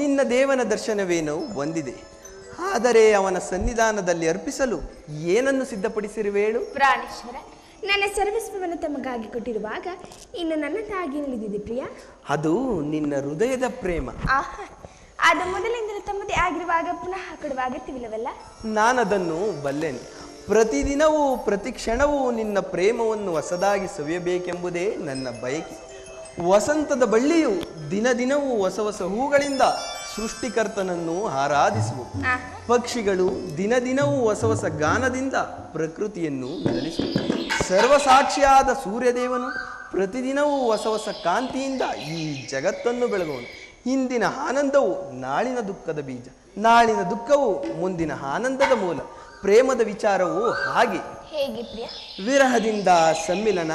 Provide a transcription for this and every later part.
ನಿನ್ನ ದೇವನ ದರ್ಶನವೇನೋ ಒಂದಿದೆ, ಆದರೆ ಅವನ ಸನ್ನಿಧಾನದಲ್ಲಿ ಅರ್ಪಿಸಲು ಏನನ್ನು ಸಿದ್ಧಪಡಿಸಿರುವೆ ಹೇಳು? ಪ್ರಾಣೇಶ್ವರ, ನನ್ನ ಸರ್ವಸ್ವವನ್ನು ತಮಗಾಗಿ ಕೊಟ್ಟಿರುವಾಗ ಇನ್ನು ನನ್ನದಾಗಿ ನಿಲ್ಲಿದಿದೆ ಪ್ರಿಯ. ಅದು ನಿನ್ನ ಹೃದಯದ ಪ್ರೇಮ. ಆಹಾ, ಅದು ಮೊದಲಿಂದಲೂ ತಮ್ಮದೇ ಆಗಿರುವಾಗ ಪುನಃ ಕೊಡುವ ಅಗತ್ಯವಿಲ್ಲವಲ್ಲ? ನಾನದನ್ನು ಬಲ್ಲೆನು. ಪ್ರತಿದಿನವೂ ಪ್ರತಿ ಕ್ಷಣವೂ ನಿನ್ನ ಪ್ರೇಮವನ್ನು ಹೊಸದಾಗಿ ಸವಿಯಬೇಕೆಂಬುದೇ ನನ್ನ ಬಯಕೆ. ವಸಂತದ ಬಳ್ಳಿಯು ದಿನ ದಿನವೂ ಹೊಸ ಹೊಸ ಹೂಗಳಿಂದ ಸೃಷ್ಟಿಕರ್ತನನ್ನು ಆರಾಧಿಸುವು. ಪಕ್ಷಿಗಳು ದಿನ ದಿನವೂ ಹೊಸ ಹೊಸ ಗಾನದಿಂದ ಪ್ರಕೃತಿಯನ್ನು ನಲಿಸುವು. ಸರ್ವಸಾಕ್ಷಿಯಾದ ಸೂರ್ಯದೇವನು ಪ್ರತಿದಿನವೂ ಹೊಸ ಹೊಸ ಕಾಂತಿಯಿಂದ ಈ ಜಗತ್ತನ್ನು ಬೆಳಗುವನು. ಇಂದಿನ ಆನಂದವು ನಾಳಿನ ದುಃಖದ ಬೀಜ, ನಾಳಿನ ದುಃಖವು ಮುಂದಿನ ಆನಂದದ ಮೂಲ. ಪ್ರೇಮದ ವಿಚಾರವು ಹಾಗೆ. ಹೇಗೆ ಪ್ರಿಯ? ವಿರಹದಿಂದ ಸಮ್ಮಿಲನ,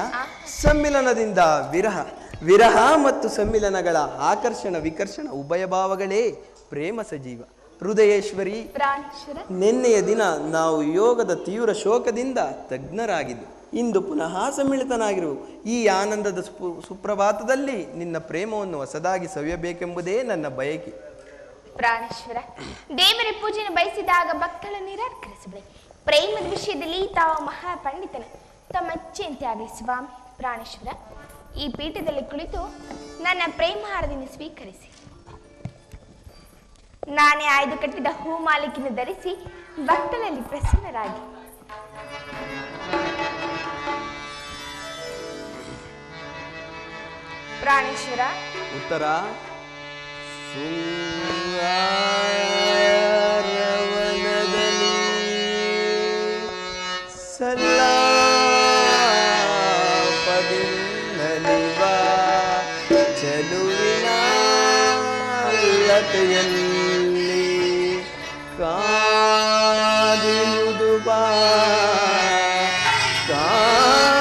ಸಮ್ಮಿಲನದಿಂದ ವಿರಹ, ವಿರಹ ಮತ್ತು ಸಮ್ಮಿಲನಗಳ ಆಕರ್ಷಣ ವಿಕರ್ಷಣ ಉಭಯ ಭಾವಗಳೇ ಪ್ರೇಮ ಸಜೀವ. ಹೃದಯೇಶ್ವರಿ, ನಿನ್ನೆಯ ದಿನ ನಾವು ಯೋಗದ ತೀವ್ರ ಶೋಕದಿಂದ ತಜ್ಞರಾಗಿದ್ದು ಇಂದು ಪುನಃ ಸಮ್ಮಿಳಿತನಾಗಿರುವು. ಈ ಆನಂದದ ಸುಪ್ರಭಾತದಲ್ಲಿ ನಿನ್ನ ಪ್ರೇಮವನ್ನು ಹೊಸದಾಗಿ ಸವಿಯಬೇಕೆಂಬುದೇ ನನ್ನ ಬಯಕೆ. ಪ್ರಾಣೇಶ್ವರ, ದೇವರ ಪೂಜೆಯನ್ನು ಬಯಸಿದಾಗ ಭಕ್ತಳನ್ನು ನಿರಾಕರಿಸಬೇಡಿ. ಪ್ರೇಮದ ವಿಷಯದಲ್ಲಿ ತಾವು ಮಹಾಪಂಡಿತನು, ತಮ್ಮ ಇಚ್ಛೆಯಂತೆ ಆಗಲಿ ಸ್ವಾಮಿ. ಪ್ರಾಣೇಶ್ವರ, ಈ ಪೀಠದಲ್ಲಿ ಕುಳಿತು ನನ್ನ ಪ್ರೇಮಹಾರದಿಂದ ಸ್ವೀಕರಿಸಿ. ನಾನೇ ಆಯ್ದು ಕಟ್ಟಿದ ಹೂಮಾಲಿಕೆಯನ್ನು ಧರಿಸಿ ಭಕ್ತರಲ್ಲಿ ಪ್ರಸನ್ನರಾಗಿ. ಪ್ರಾಣೇಶ್ವರ, ಉತ್ತರ ಚಲುವಿನ ಲತೆಯಲ್ಲಿ ಕಾದಿರುವುದು ಬಾ, ಕಾದಿರುವುದು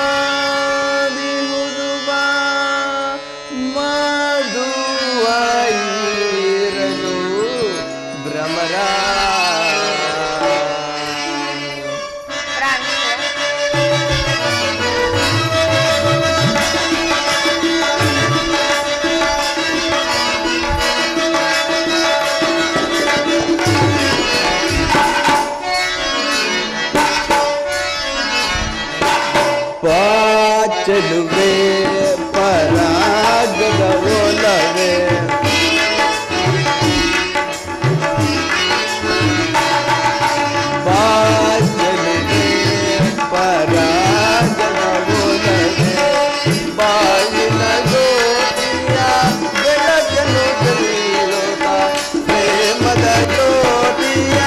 ಬಾ, ಮಧುವೈರಲು ಭ್ರಮರ. ಚಲುವೆ ಪರಾಗದ ಒಲವೇ, ಬಾಚಲುವೆ ಪರಾಗದ ಒಲವೇ, ಬಾಳಿನ ಜ್ಯೋತಿಯ ಬೆಳಕನ್ನು ಚೆಲ್ಲುತ್ತ, ಪ್ರೇಮದ ಜ್ಯೋತಿಯ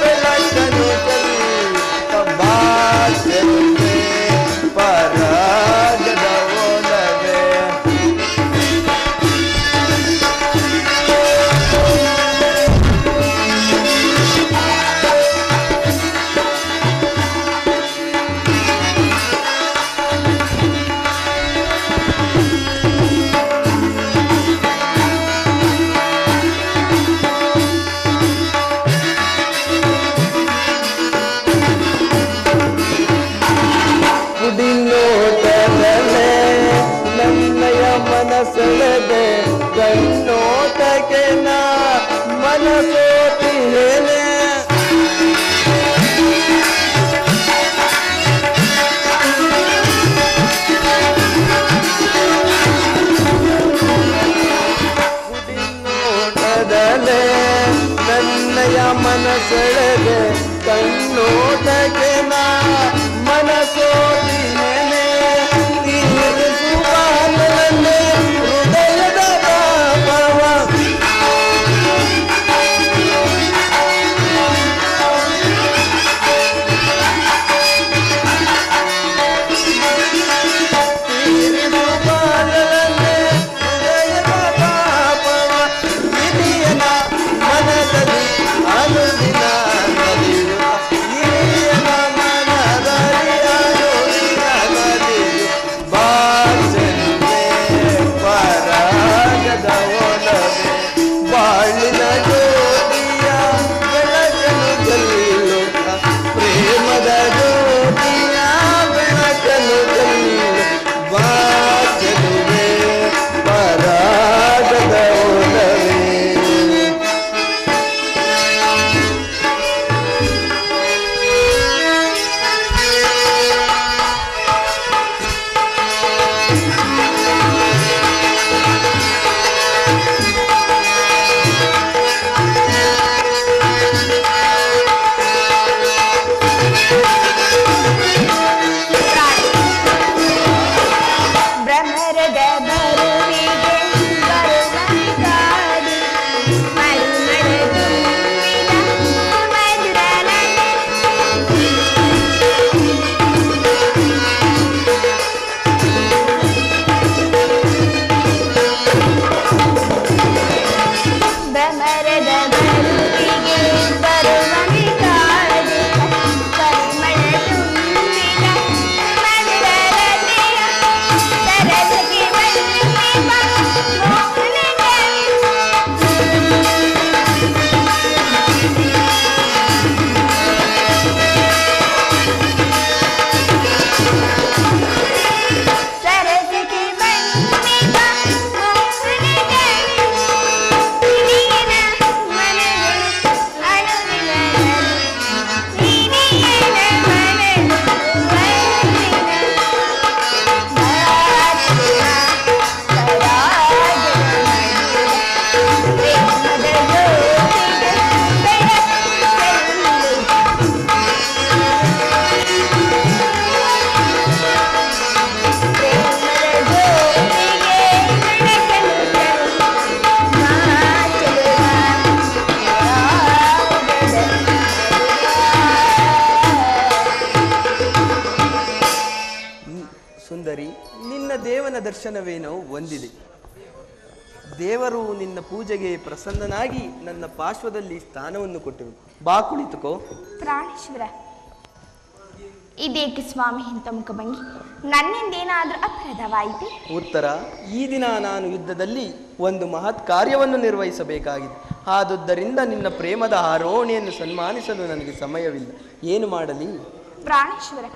ಬೆಳಕನ್ನು ಚೆಲ್ಲುತ್ತ, ಬಾಚಲುವೆ ಪರಾಗದ ಒಲವೇ. ಕುಡಿನೋಟದಲ್ಲೇ ನನ್ನಯ ಮನಸೆಳೆದೆ, ಕಣ್ಣೋಟಕ್ಕೆ ನಾ ಮನಸೋತಿಯೇನೆ. ಕುಡಿನೋಟದಲ್ಲೇ ನನ್ನಯ ಮನಸೆಳೆದೆ, ಕಣ್ಣೋಟಕ್ಕೆ ನಾ ಮನಸೋತಿಯೇನೆ. ಹೃದಯದ ಪಾಪವ ಮನದಲ್ಲಿ ಅನುದಿನ ನಲಿಯುವ ಸುಂದರಿ, ನಿನ್ನ ದೇವನ ದರ್ಶನವೇನೋ ಹೊಂದಿದೆ. ದೇವರು ನಿನ್ನ ಪೂಜೆಗೆ ಪ್ರಸನ್ನನಾಗಿ ನನ್ನ ಪಾರ್ಶ್ವದಲ್ಲಿ ಸ್ಥಾನವನ್ನು ಕೊಟ್ಟರು. ಬಾ, ಕುಳಿತುಕೋ. ಪ್ರಾಣೇಶ್ವರ, ಇದೇಕೆ ಸ್ವಾಮಿ ಇಂಥ ಮುಖಭಂಗಿ? ನನ್ನಿಂದೇನಾದರೂ ಅಪರಾಧವಾಯಿತೆ? ಉತ್ತರ, ಈ ದಿನ ನಾನು ಯುದ್ಧದಲ್ಲಿ ಒಂದು ಮಹತ್ ಕಾರ್ಯವನ್ನು ನಿರ್ವಹಿಸಬೇಕಾಗಿದೆ. ಆದುದರಿಂದ ನಿನ್ನ ಪ್ರೇಮದ ಆರೋಹಣೆಯನ್ನು ಸನ್ಮಾನಿಸಲು ನನಗೆ ಸಮಯವಿಲ್ಲ. ಏನು ಮಾಡಲಿ? ಪ್ರಾಣೇಶ್ವರ,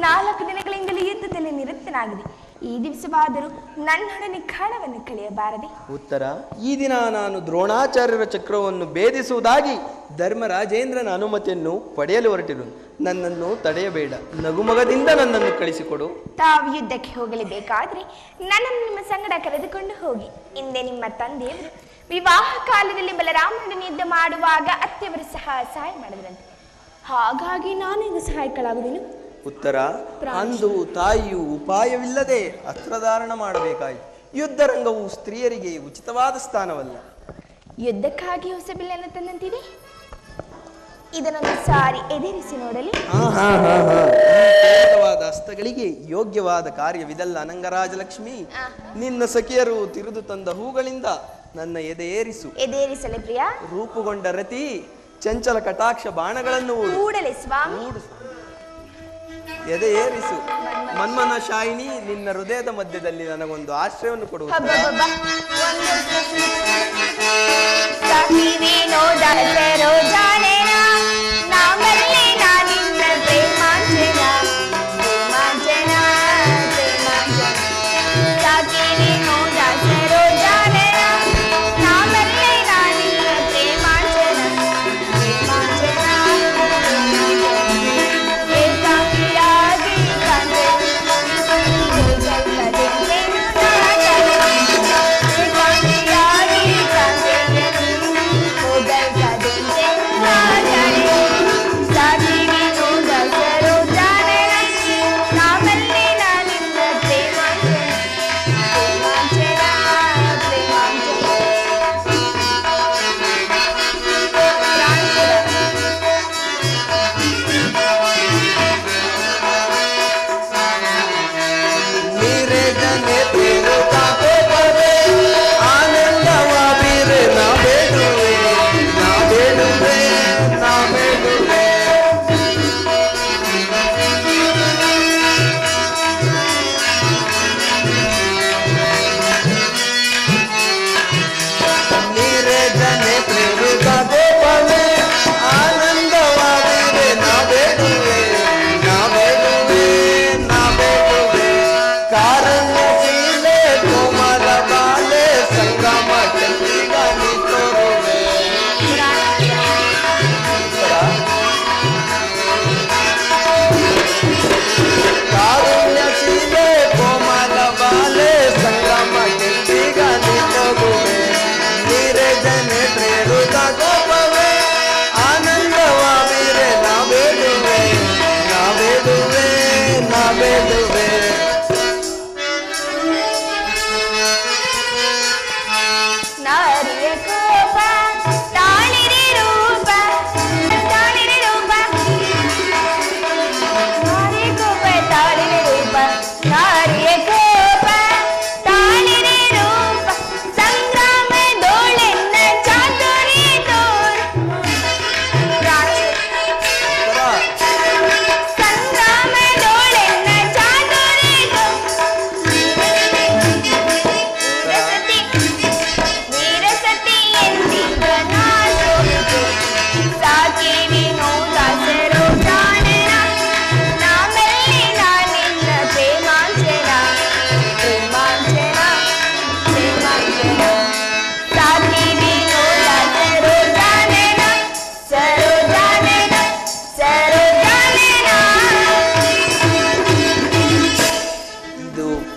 4 ದಿನಗಳಿಂದಲೂ ಯುದ್ಧದಲ್ಲಿ ನಿರತನಾಗಿದೆ. ಈ ದಿವಸವಾದರೂ ನನ್ನೊಡನೆ ಕಾಲವನ್ನು ಕಳೆಯಬಾರದೆ? ಉತ್ತರ, ಈ ದಿನ ನಾನು ದ್ರೋಣಾಚಾರ್ಯರ ಚಕ್ರವನ್ನು ಭೇದಿಸುವುದಾಗಿ ಧರ್ಮರಾಜೇಂದ್ರನ ಅನುಮತಿಯನ್ನು ಪಡೆಯಲು ಹೊರಟಿರು. ನನ್ನನ್ನು ತಡೆಯಬೇಡ. ನಗುಮಗದಿಂದ ನನ್ನನ್ನು ಕಳಿಸಿಕೊಡು. ತಾವು ಯುದ್ಧಕ್ಕೆ ಹೋಗಲೇಬೇಕಾದ್ರೆ ನನ್ನನ್ನು ನಿಮ್ಮ ಸಂಗಡ ಕರೆದುಕೊಂಡು ಹೋಗಿ. ಹಿಂದೆ ನಿಮ್ಮ ತಂದೆಯವರು ವಿವಾಹ ಕಾಲದಲ್ಲಿ ಬಲರಾಮನೊಡನೆ ಯುದ್ಧ ಮಾಡುವಾಗ ಅತ್ತೆಯವರು ಸಹಾಯ ಮಾಡಿದ್ರಂತೆ. ಹಾಗಾಗಿ ನಾನೀಗ ಸಹಾಯಕಳಾಗುವುದಿಲ್ಲ. ಉತ್ತರ, ಅಂದು ತಾಯಿಯು ಉಪಾಯವಿಲ್ಲದೆ ಅಸ್ತ್ರಧಾರಣ ಮಾಡಬೇಕಾಯಿತು. ಯುದ್ಧರಂಗವು ಸ್ತ್ರೀಯರಿಗೆ ಉಚಿತವಾದ ಸ್ಥಾನವಲ್ಲ. ಯುದ್ಧಕ್ಕಾಗಿ ಹೊಸ ಬಿಲ್ಲನ್ನು ತಂದಂತಿದೆ. ಇದನ್ನೊಂದು ಸಾರಿ ಎದುರಿಸಿ ನೋಡಲಿ. ಹಸ್ತಗಳಿಗೆ ಯೋಗ್ಯವಾದ ಕಾರ್ಯವಿದಲ್ಲ ಅನಂಗರಾಜಲಕ್ಷ್ಮಿ. ನಿನ್ನ ಸಖಿಯರು ತಿರುದು ತಂದ ಹೂಗಳಿಂದ ನನ್ನ ಎದೆಯೇರಿಸು. ಎದೇರಿಸಲೇ ಪ್ರಿಯ? ರೂಪುಗೊಂಡ ರತಿ ಚಂಚಲ ಕಟಾಕ್ಷ ಬಾಣಗಳನ್ನು ಕೂಡಲೇ ಸ್ವಾಮಿ. ಎದೆ ಏರಿಸು. ಮನ್ಮನ ಶಾಯಿನಿ, ನಿನ್ನ ಹೃದಯದ ಮಧ್ಯದಲ್ಲಿ ನನಗೊಂದು ಆಶ್ರಯವನ್ನು ಕೊಡುವುದು.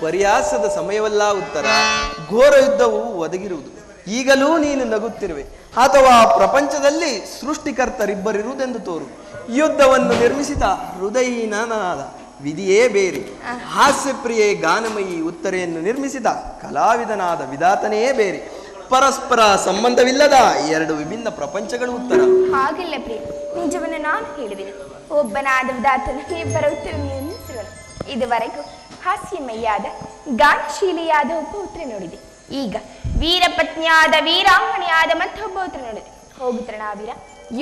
ಪರ್ಯಾಸದ ಸಮಯವಲ್ಲ ಉತ್ತರ. ಘೋರ ಯುದ್ಧವು ಒದಗಿರುವುದು. ಈಗಲೂ ನೀನು ನಗುತ್ತಿರುವೆ, ಅಥವಾ ಪ್ರಪಂಚದಲ್ಲಿ ಸೃಷ್ಟಿಕರ್ತರಿಬ್ಬರಿರುವುದೆಂದು ತೋರು. ಯುದ್ಧವನ್ನು ನಿರ್ಮಿಸಿದ ಹೃದಯಹೀನನಾದ ವಿಧಿಯೇ ಬೇರೆ, ಹಾಸ್ಯಪ್ರಿಯೆ ಗಾನಮಯಿ ಉತ್ತರೆಯನ್ನು ನಿರ್ಮಿಸಿದ ಕಲಾವಿದನಾದ ವಿಧಾತನೇ ಬೇರೆ. ಪರಸ್ಪರ ಸಂಬಂಧವಿಲ್ಲದ 2 ವಿಭಿನ್ನ ಪ್ರಪಂಚಗಳು ಉತ್ತರ. ಹಾಗಿಲ್ಲ ಪ್ರಿಯ, ನಿಜವನ್ನು ನಾನು ಹೇಳಿದೆ. ಒಬ್ಬನಾದ ವಿಧಾತನ ಇಬ್ಬರ ಉತ್ತರ ನಿರ್ಮಿಸಿರುವನು. ಇದುವರೆಗೂ ಹಾಸ್ಯಮಯ್ಯಾದ ಗಾನಶೀಲಿಯಾದ ಒಬ್ಬ ಉತ್ತರ ನೋಡಿದೆ. ಈಗ ವೀರಪತ್ನಿಯಾದ ವೀರಾಂಗಣೆಯಾದ ಮತ್ತೊಬ್ಬ ಉತ್ತರ ನೋಡಿದೆ. ಹೋಗು ತೃಣಾವೀರ,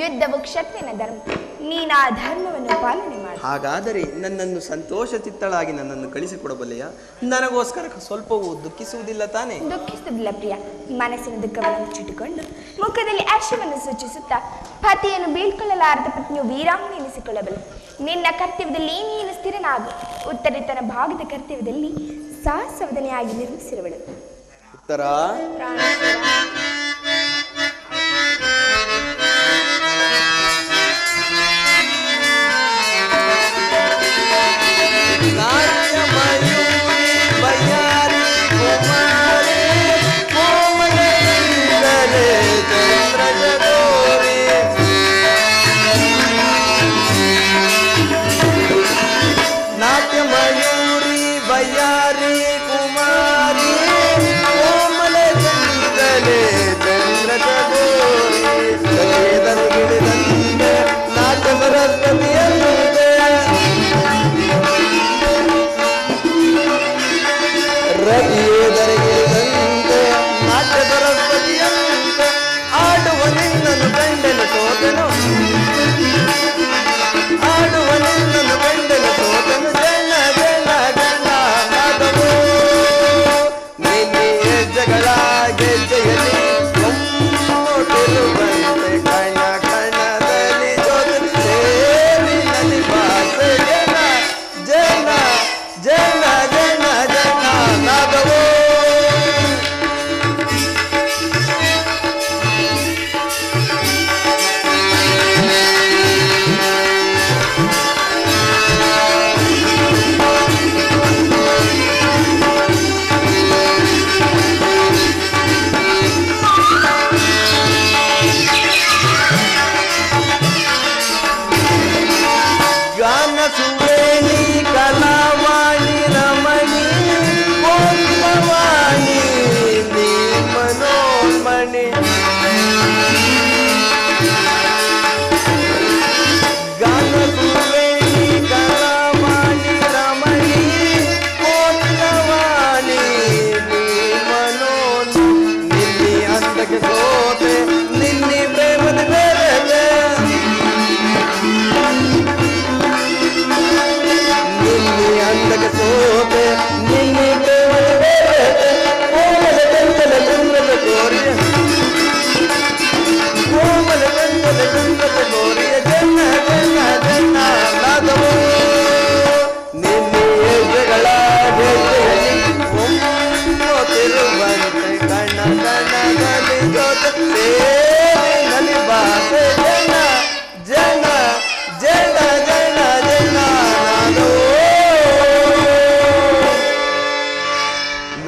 ಯುದ್ಧವು ಕ್ಷತ್ರಿಯನ ಧರ್ಮ, ನೀನಾ ಧರ್ಮವನ್ನು ಪಾಲನೆ ಮಾಡು. ಹಾಗಾದರೆ ನನ್ನನ್ನು ಸಂತೋಷ ಚಿತ್ತಳಾಗಿ ನನ್ನನ್ನು ಕಳಿಸಿಕೊಡಬಲ್ಲೆಯ? ನನಗೋಸ್ಕರ ಸ್ವಲ್ಪವೂ ದುಃಖಿಸುವುದಿಲ್ಲ ತಾನೇ? ದುಃಖಿಸುವುದಿಲ್ಲ ಪ್ರಿಯ. ಮನಸ್ಸಿನ ದುಃಖವನ್ನು ಮುಚ್ಚಿಟ್ಟುಕೊಂಡು ಮುಖದಲ್ಲಿ ಹರ್ಷವನ್ನು ಸೂಚಿಸುತ್ತಾ ಪತಿಯನ್ನು ಬೀಳ್ಕೊಳ್ಳಲಾರದ ಪತ್ನಿಯು ವೀರಾಂಗಣೆ ಎನಿಸಿಕೊಳ್ಳಬಲ್ಲ. ನಿನ್ನ ಕರ್ತವ್ಯದಲ್ಲಿ ನೀನು ಸ್ಥಿರನಾಗು. ಉತ್ತರಿತನ ಭಾಗದ ಕರ್ತವ್ಯದಲ್ಲಿ ಸಾಹಸವದನೆಯಾಗಿ ನಿರ್ಮಿಸಿರುವಳು. ಉತ್ತರ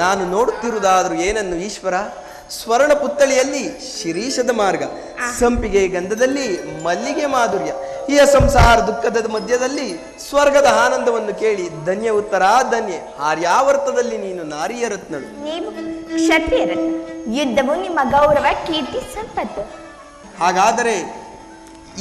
ನಾನು ನೋಡುತ್ತಿರುವುದಾದರೂ ಏನನ್ನು ಈಶ್ವರ? ಸ್ವರ್ಣ ಪುತ್ತಳಿಯಲ್ಲಿ ಶಿರೀಷದ ಮಾರ್ಗ, ಸಂಪಿಗೆ ಗಂಧದಲ್ಲಿ ಮಲ್ಲಿಗೆ ಮಾಧುರ್ಯ, ಈ ಸಂಸಾರ ದುಃಖದ ಮಧ್ಯದಲ್ಲಿ ಸ್ವರ್ಗದ ಆನಂದವನ್ನು ಕೇಳಿ ಧನ್ಯ ಉತ್ತರ ಧನ್ಯ. ಆರ್ಯಾವರ್ತದಲ್ಲಿ ನೀನು ನಾರಿಯ ರತ್ನಳು, ನೀವು ಕ್ಷತ್ರಿಯ ರತ್ನ. ಯುದ್ಧವು ನಿಮ್ಮ ಗೌರವ, ಕೀರ್ತಿ, ಸಂಪತ್ತು. ಹಾಗಾದರೆ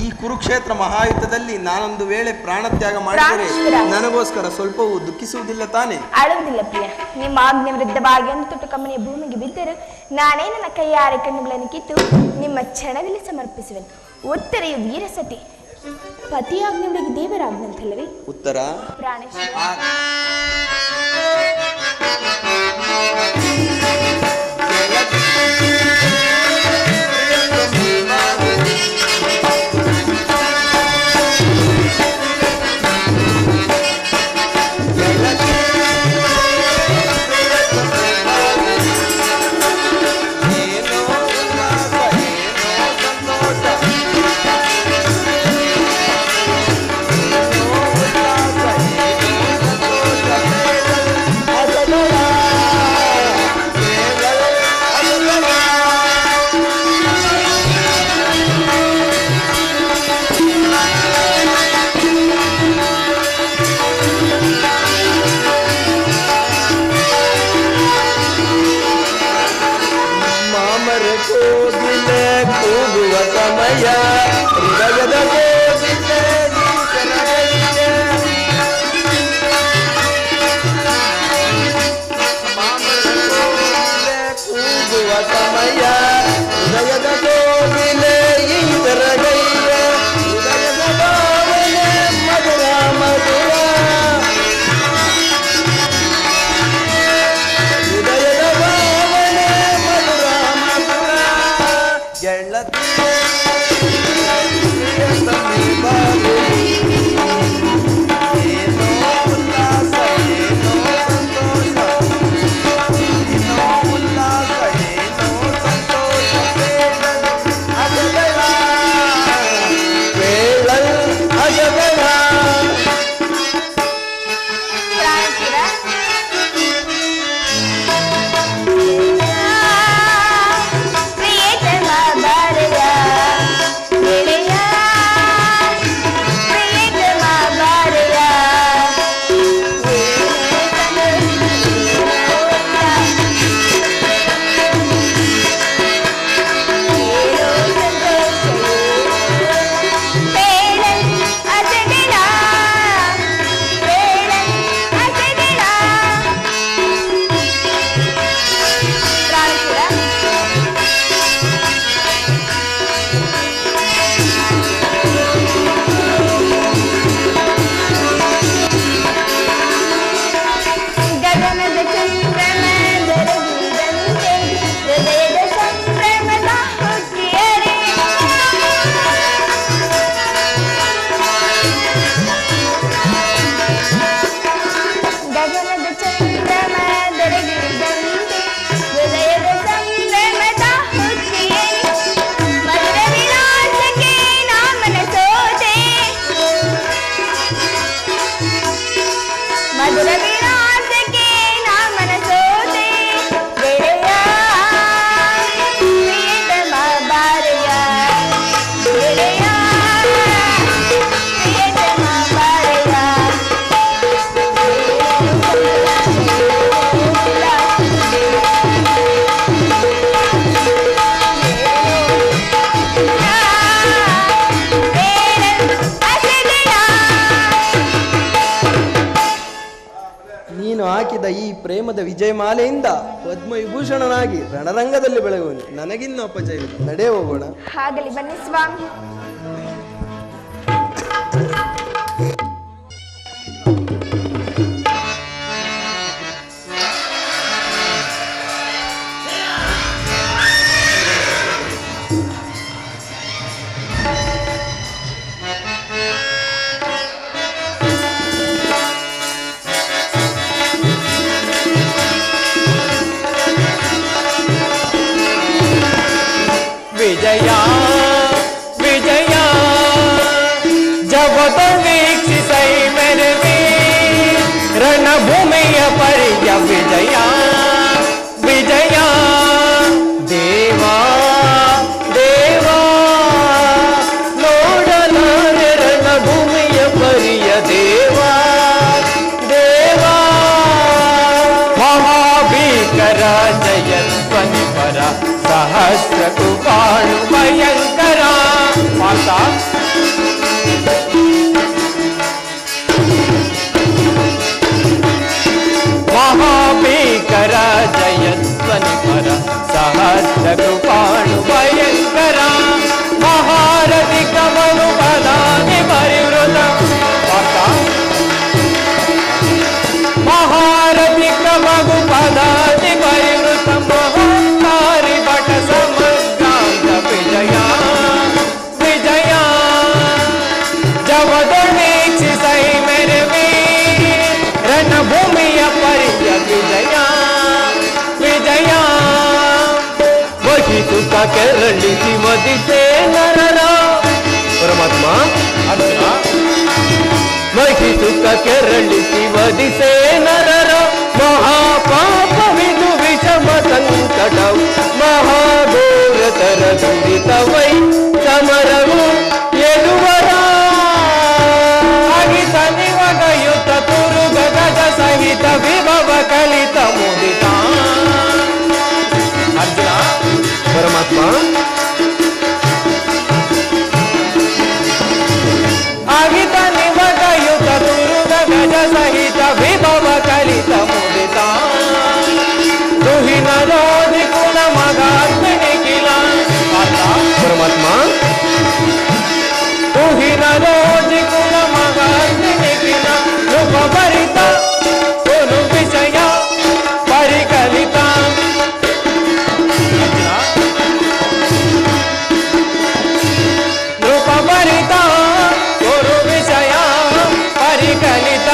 ಈ ಕುರುಕ್ಷೇತ್ರ ಮಹಾಯುದ್ಧದಲ್ಲಿ ನಾನೊಂದು ವೇಳೆ ಪ್ರಾಣತ್ಯಾಗ ಮಾಡಿದರೆ ನನಗೋಸ್ಕರ ಸ್ವಲ್ಪವೂ ದುಃಖಿಸುವುದಿಲ್ಲ ತಾನೆ? ಅಳುವುದಿಲ್ಲ ಪ್ರಿಯ. ನಿಮ್ಮ ಆಜ್ಞೆ ವಿರುದ್ಧವಾಗಿ ಒಂದು ತುಟ್ಟು ಕಮ್ಮನೆಯ ಭೂಮಿಗೆ ಬಿದ್ದರೂ ನಾನೇ ನನ್ನ ಕೈಯಾರೆ ಕಣ್ಣುಗಳನ್ನು ಕಿತ್ತು ನಿಮ್ಮ ಕ್ಷಣದಲ್ಲಿ ಸಮರ್ಪಿಸುವೆನು. ಉತ್ತರೆಯು ವೀರಸತಿ, ಪತಿಯಾಜ್ಞೆಯೊಳಗೆ ದೇವರಾಜ್ಞೆ ಅಂತಲ್ಲವೇ? ಉತ್ತರ ಪ್ರಾಣೇಶ್ವರ. ಮಧುರ ವಿಳಾಸಕ್ಕೆ ನಾ ಮನಸೋದೆ ಗೆಳೆಯ ಪ್ರಿಯತಮ ಬಾರೆಯ ಗೆಳೆಯ ಪ್ರಿಯತಮ ಬಾರೆಯ ನೀನು ಹಾಕಿದ ಈ ಪ್ರೇಮದ ವಿಜಯಮಾಲೆಯಿಂದ ಪದ್ಮವಿಭೂಷಣನಾಗಿ ರಣರಂಗದಲ್ಲಿ ಬೆಳಗುವನು. ನನಗಿನ್ನೂ ಅಪಜಯವಿಲ್ಲ. ನಡೆ ಹೋಗೋಣ. ಆಗಲಿ ಬನ್ನಿ ಸ್ವಾಮಿ. विजया विजया जब तो वीक्षिसै मेरे वीर रणभूमिय पर्य विजया विजया देवा देवा ನೋಡಲಾರೆ ರಣಭೂಮಿಯ पर्य देवा देवा महाभीकर जयध्वनि पर सहस्र कुपाणु भयंकर माता महाभीकर जयध्वनि पर सहस्र कुपाणु भयंकर महारथि कमलु बलानि परिवृत माता महारथि कमलु बलानि परिवृत महाकारी भट समग्रांत विजया विजया जवदीक्षिसै मेरे वीर रणभूमिय पर्य विजया विजया वही सुख केरಳಿಸಿ ಮದಿಸೆ ನರರ ಪರಮಾತ್ಮ ಅರ್ಜುನ वही सुख केरಳಿಸಿ ಮದಿಸೆ ನರರ महापापविदु विषम संकटौ महाघोरतर दुरितवै समरವು ಎದುವರ ಅಗಿತ ನಿವಗಯುತ ತುರುಗ ಗಜ ಸಹಿತ ವಿಭವ ಕಲಿತ ಮುದಿತ ಅರ್ಜುನ ಪರಮಾತ್ಮ ಅಗಿತ ನಿವಗಯುತ ತುರುಗ ಗಜ ಸಹಿತ ವಿಭವ ಕಲಿತ ಮುದಿತ दुहिन रोधि कुल मगात्मनि किल परमात्मा दुहिन रोधि कुल मगात्मनि किल रूपभरित कुनु विषय परिकलित रूपभरित कुरु विषय परिकलित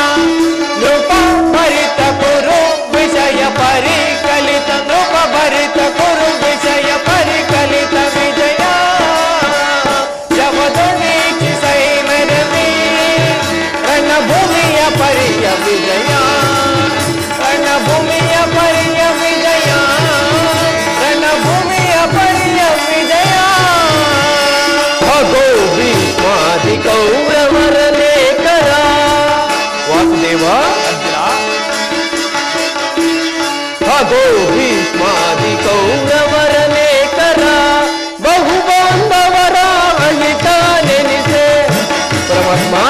रूपभरित कुरु विषय परिकलित रूपभरित कुरु विषय परिकलित विजया जवदीक्षिसै मेरे वीर रणभूमिय पर्य विजया रणभूमिय पर्य विजया रणभूमिय पर्य विजया भगो भीष्मादि कौरवर लेकर वासुदेव भगो भीष्मादि कौरवर लेकर बहु बांधवर अहित नेनिसे परमात्मा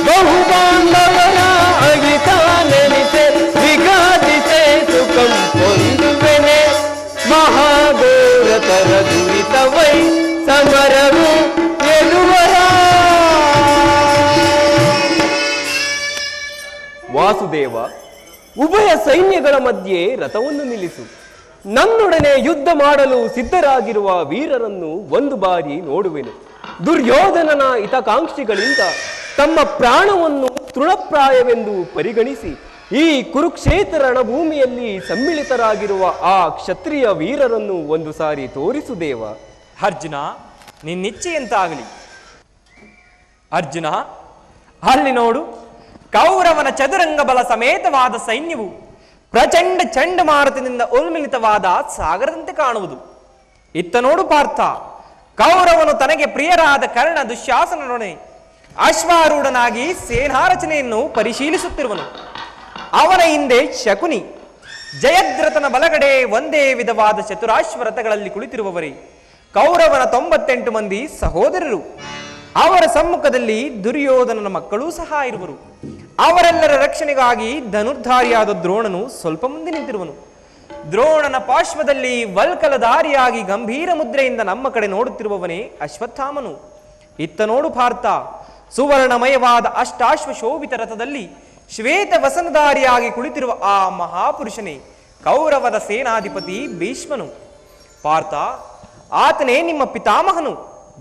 बहु बांधवर अहित नेनिसे विघातिसे सुखं పొందుವೆನೆ महाघोरतर दुरितವೈ ಸಮರವು ಎದುವರ ವಾಸುದೇವ ಉಭಯ ಸೈನ್ಯಗಳ ಮಧ್ಯೆ ರಥವನ್ನು ನಿಲ್ಲಿಸು. ನನ್ನೊಡನೆ ಯುದ್ಧ ಮಾಡಲು ಸಿದ್ಧರಾಗಿರುವ ವೀರರನ್ನು ಒಂದು ಬಾರಿ ನೋಡುವೆನು. ದುರ್ಯೋಧನನ ಹಿತಕಾಂಕ್ಷಿಗಳಿಂದ ತಮ್ಮ ಪ್ರಾಣವನ್ನು ತೃಣಪ್ರಾಯವೆಂದು ಪರಿಗಣಿಸಿ ಈ ಕುರುಕ್ಷೇತ್ರ ರಣಭೂಮಿಯಲ್ಲಿ ಸಮ್ಮಿಳಿತರಾಗಿರುವ ಆ ಕ್ಷತ್ರಿಯ ವೀರರನ್ನು ಒಂದು ಸಾರಿ ತೋರಿಸು ದೇವ. ಅರ್ಜುನ, ನಿನ್ನಿಚ್ಛೆಯಂತಾಗಲಿ. ಅರ್ಜುನ, ಅಲ್ಲಿ ನೋಡು, ಕೌರವನ ಚದುರಂಗ ಬಲ ಸಮೇತವಾದ ಸೈನ್ಯವು ಪ್ರಚಂಡ ಚಂಡಮಾರುತದಿಂದ ಉನ್ಮಿಲಿತವಾದ ಸಾಗರದಂತೆ ಕಾಣುವುದು. ಇತ್ತ ನೋಡು ಪಾರ್ಥ, ಕೌರವನು ತನಗೆ ಪ್ರಿಯರಾದ ಕರ್ಣ ದುಶ್ಯಾಸನನೊಡನೆ ಅಶ್ವಾರೂಢನಾಗಿ ಸೇನಾ ರಚನೆಯನ್ನು ಪರಿಶೀಲಿಸುತ್ತಿರುವನು. ಅವನ ಹಿಂದೆ ಶಕುನಿ, ಜಯದ್ರಥನ ಬಲಗಡೆ ಒಂದೇ ವಿಧವಾದ ಚತುರಾಶ್ವರಥಗಳಲ್ಲಿ ಕುಳಿತಿರುವವರೇ ಕೌರವನ 98 ಮಂದಿ ಸಹೋದರರು. ಅವರ ಸಮ್ಮುಖದಲ್ಲಿ ದುರ್ಯೋಧನನ ಮಕ್ಕಳೂ ಸಹ ಇರುವರು. ಅವರೆಲ್ಲರ ರಕ್ಷಣೆಗಾಗಿ ಧನುರ್ಧಾರಿಯಾದ ದ್ರೋಣನು ಸ್ವಲ್ಪ ಮುಂದೆ ನಿಂತಿರುವನು. ದ್ರೋಣನ ಪಾರ್ಶ್ವದಲ್ಲಿ ವಲ್ಕಲಧಾರಿಯಾಗಿ ಗಂಭೀರ ಮುದ್ರೆಯಿಂದ ನಮ್ಮ ಕಡೆ ನೋಡುತ್ತಿರುವವನೇ ಅಶ್ವತ್ಥಾಮನು. ಇತ್ತ ನೋಡು ಪಾರ್ಥ, ಸುವರ್ಣಮಯವಾದ ಅಷ್ಟಾಶ್ವ ಶೋಭಿತ ರಥದಲ್ಲಿ ಶ್ವೇತ ವಸನಧಾರಿಯಾಗಿ ಕುಳಿತಿರುವ ಆ ಮಹಾಪುರುಷನೇ ಕೌರವದ ಸೇನಾಧಿಪತಿ ಭೀಷ್ಮನು. ಪಾರ್ಥ, ಆತನೇ ನಿಮ್ಮ ಪಿತಾಮಹನು,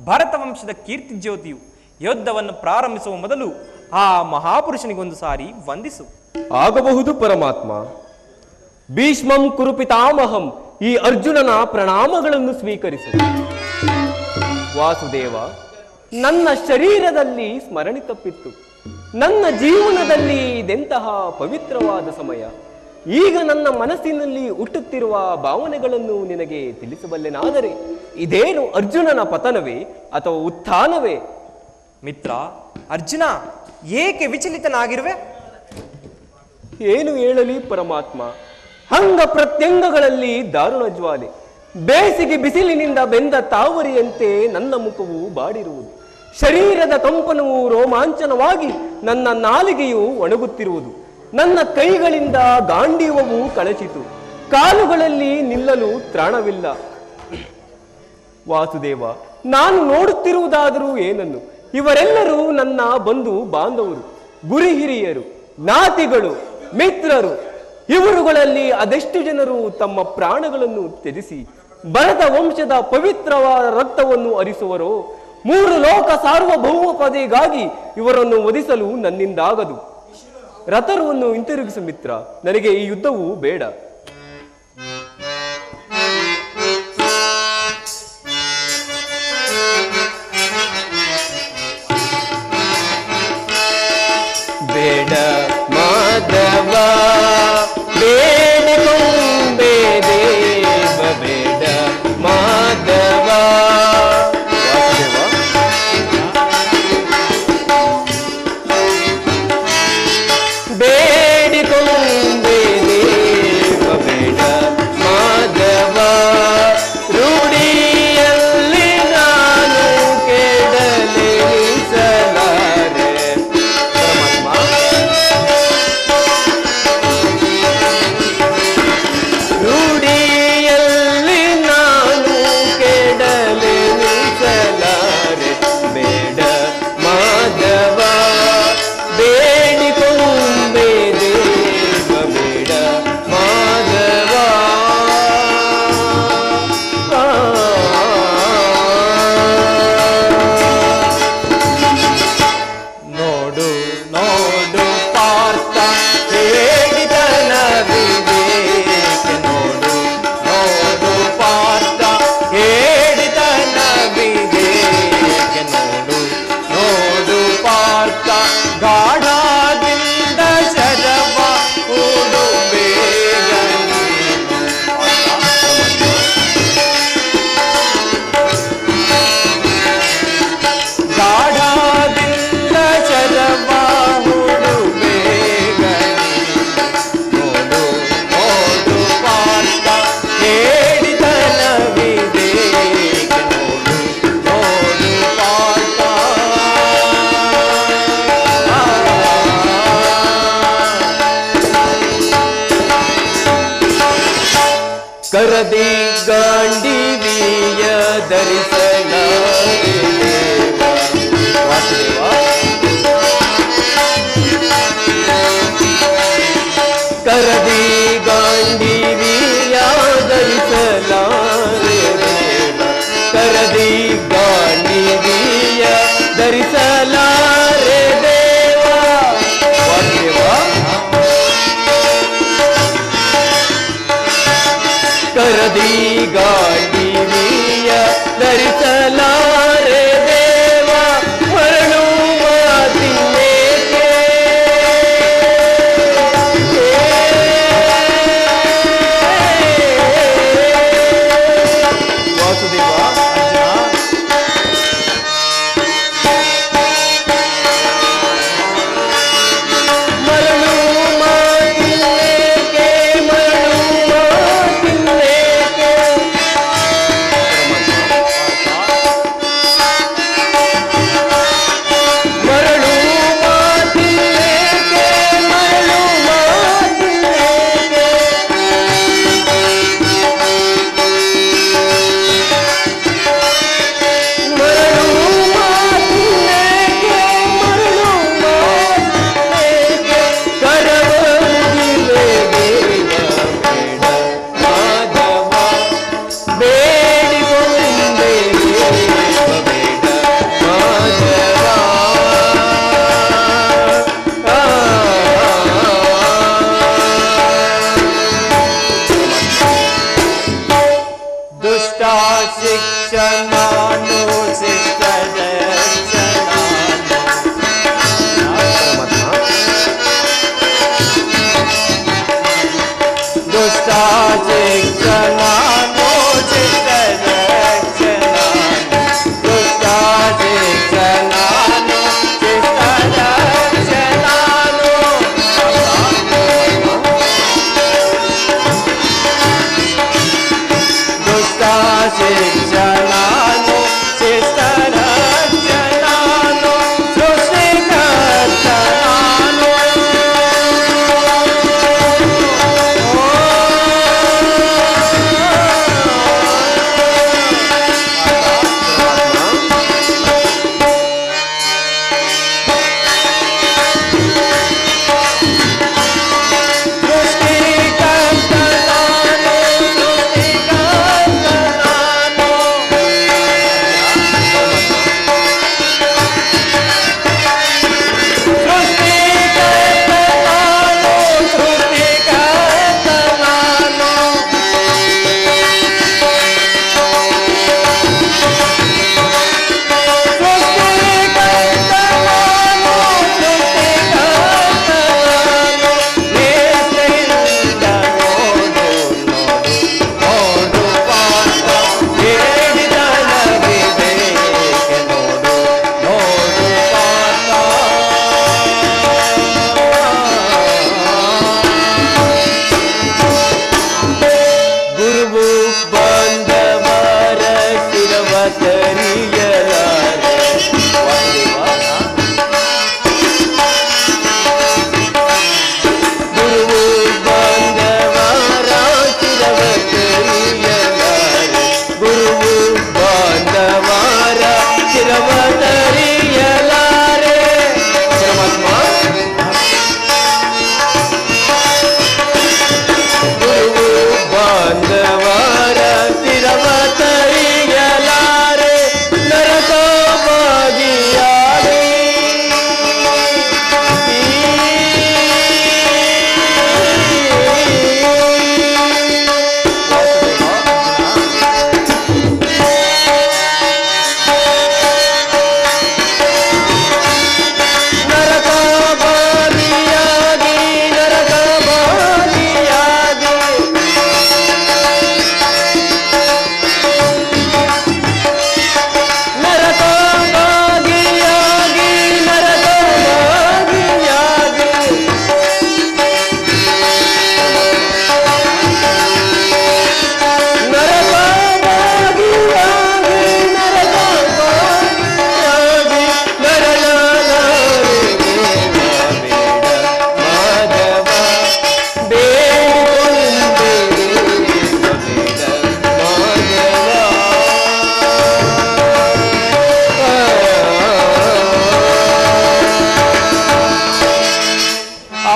ಭರತ ವಂಶದ ಕೀರ್ತಿ ಜ್ಯೋತಿಯು. ಯುದ್ಧವನ್ನು ಪ್ರಾರಂಭಿಸುವ ಮೊದಲು ಆ ಮಹಾಪುರುಷನಿಗೊಂದು ಸಾರಿ ವಂದಿಸು. ಆಗಬಹುದು ಪರಮಾತ್ಮ. ಭೀಷ್ಮಂ ಕುರು ಪಿತಾಮಹಂ. ಈ ಅರ್ಜುನನ ಪ್ರಣಾಮಗಳನ್ನು ಸ್ವೀಕರಿಸು. ವಾಸುದೇವ, ನನ್ನ ಶರೀರದಲ್ಲಿ ಸ್ಮರಣೆ ತಪ್ಪಿತ್ತು. ನನ್ನ ಜೀವನದಲ್ಲಿ ಇದೆಂತಹ ಪವಿತ್ರವಾದ ಸಮಯ. ಈಗ ನನ್ನ ಮನಸ್ಸಿನಲ್ಲಿ ಹುಟ್ಟುತ್ತಿರುವ ಭಾವನೆಗಳನ್ನು ನಿನಗೆ ತಿಳಿಸಬಲ್ಲೆನಾದರೆ ಇದೇನು ಅರ್ಜುನನ ಪತನವೇ ಅಥವಾ ಉತ್ಥಾನವೇ? ಮಿತ್ರ ಅರ್ಜುನ, ಏಕೆ ವಿಚಲಿತನಾಗಿರುವೆ? ಏನು ಹೇಳಲಿ ಪರಮಾತ್ಮ, ಅಂಗ ಪ್ರತ್ಯಂಗಗಳಲ್ಲಿ ದಾರುಣ ಜ್ವಾಲೆ, ಬೇಸಿಗೆ ಬಿಸಿಲಿನಿಂದ ಬೆಂದ ತಾವರಿಯಂತೆ ನನ್ನ ಮುಖವು ಬಾಡಿರುವುದು. ಶರೀರದ ಕಂಪನವು ರೋಮಾಂಚನವಾಗಿ ನನ್ನ ನಾಲಿಗೆಯು ಒಣಗುತ್ತಿರುವುದು. ನನ್ನ ಕೈಗಳಿಂದ ಗಾಂಡೀವವು ಕಳಚಿತು. ಕಾಲುಗಳಲ್ಲಿ ನಿಲ್ಲಲು ತ್ರಾಣವಿಲ್ಲ. ವಾಸುದೇವ, ನಾನು ನೋಡುತ್ತಿರುವುದಾದರೂ ಏನನ್ನು? ಇವರೆಲ್ಲರೂ ನನ್ನ ಬಂಧು ಬಾಂಧವರು, ಗುರಿ ಹಿರಿಯರು, ಜ್ಞಾತಿಗಳು, ಮಿತ್ರರು. ಇವರುಗಳಲ್ಲಿ ಅದೆಷ್ಟು ಜನರು ತಮ್ಮ ಪ್ರಾಣಗಳನ್ನು ತ್ಯಜಿಸಿ ಭರತ ವಂಶದ ಪವಿತ್ರವಾದ ರಕ್ತವನ್ನು ಹರಿಸುವರೋ? 3 ಲೋಕ ಸಾರ್ವಭೌಮ ಪದೆಗಾಗಿ ಇವರನ್ನು ವಧಿಸಲು ನನ್ನಿಂದಾಗದು. ರಥವನ್ನು ಹಿಂತಿರುಗಿಸು ಮಿತ್ರ, ನನಗೆ ಈ ಯುದ್ಧವು ಬೇಡ. ಬೇಡ ಮಾಧವ, ಬೇಡ ಕೊಂಬೆ ದೇವ, ಬೇಡ ಮಾಧವ. ಬೇಡಿಕೊಂಬೆ ದೇವ, ಬೇಡ ಮಾಧವ. ರೂಢಿಯಲ್ಲಿ ನಾನು ಕೆಡಲಿಸಲಾರೆ. ಪರಮಾತ್ಮ, ನಾನು ಶಿಷ್ಟ ದುಷ್ಟ ಶಿಕ್ಷಣಾನು ಶಿಷ್ಟ ರಕ್ಷಣಾನು ದುಷ್ಟ ಶಿಕ್ಷಣಾನು ಶಿಷ್ಟ ರಕ್ಷಣಾನು ದುಷ್ಟ ಶಿಕ್ಷಣಾನು ಶಿಷ್ಟ ರಕ್ಷಣಾನು ಸೃಷ್ಟಿಕರ್ತನಾನು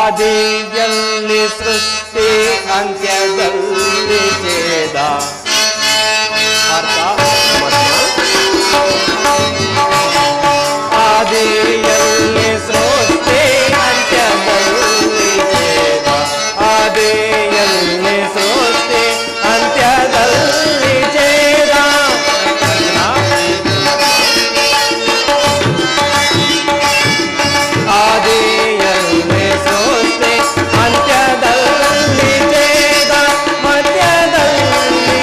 ಆದಿಯಲ್ಲಿ ಸೃಷ್ಟಿ ಅಂತ್ಯದಲ್ಲಿ ಛೇದ ಅರ್ಥ ಆದಿಯಲ್ಲಿ ಸೃಷ್ಟಿ ಅಂತ್ಯದಲ್ಲಿ ಛೇದ ಆದಿಯಲ್ಲಿ ಸೃಷ್ಟಿ ಅಂತ್ಯದಲ್ಲಿ ಛೇದ ಆದಿಯಲ್ಲಿ ಸೃಷ್ಟಿ ಅಂತ್ಯದಲ್ಲಿ ಛೇದ ಮಧ್ಯದಲ್ಲಿ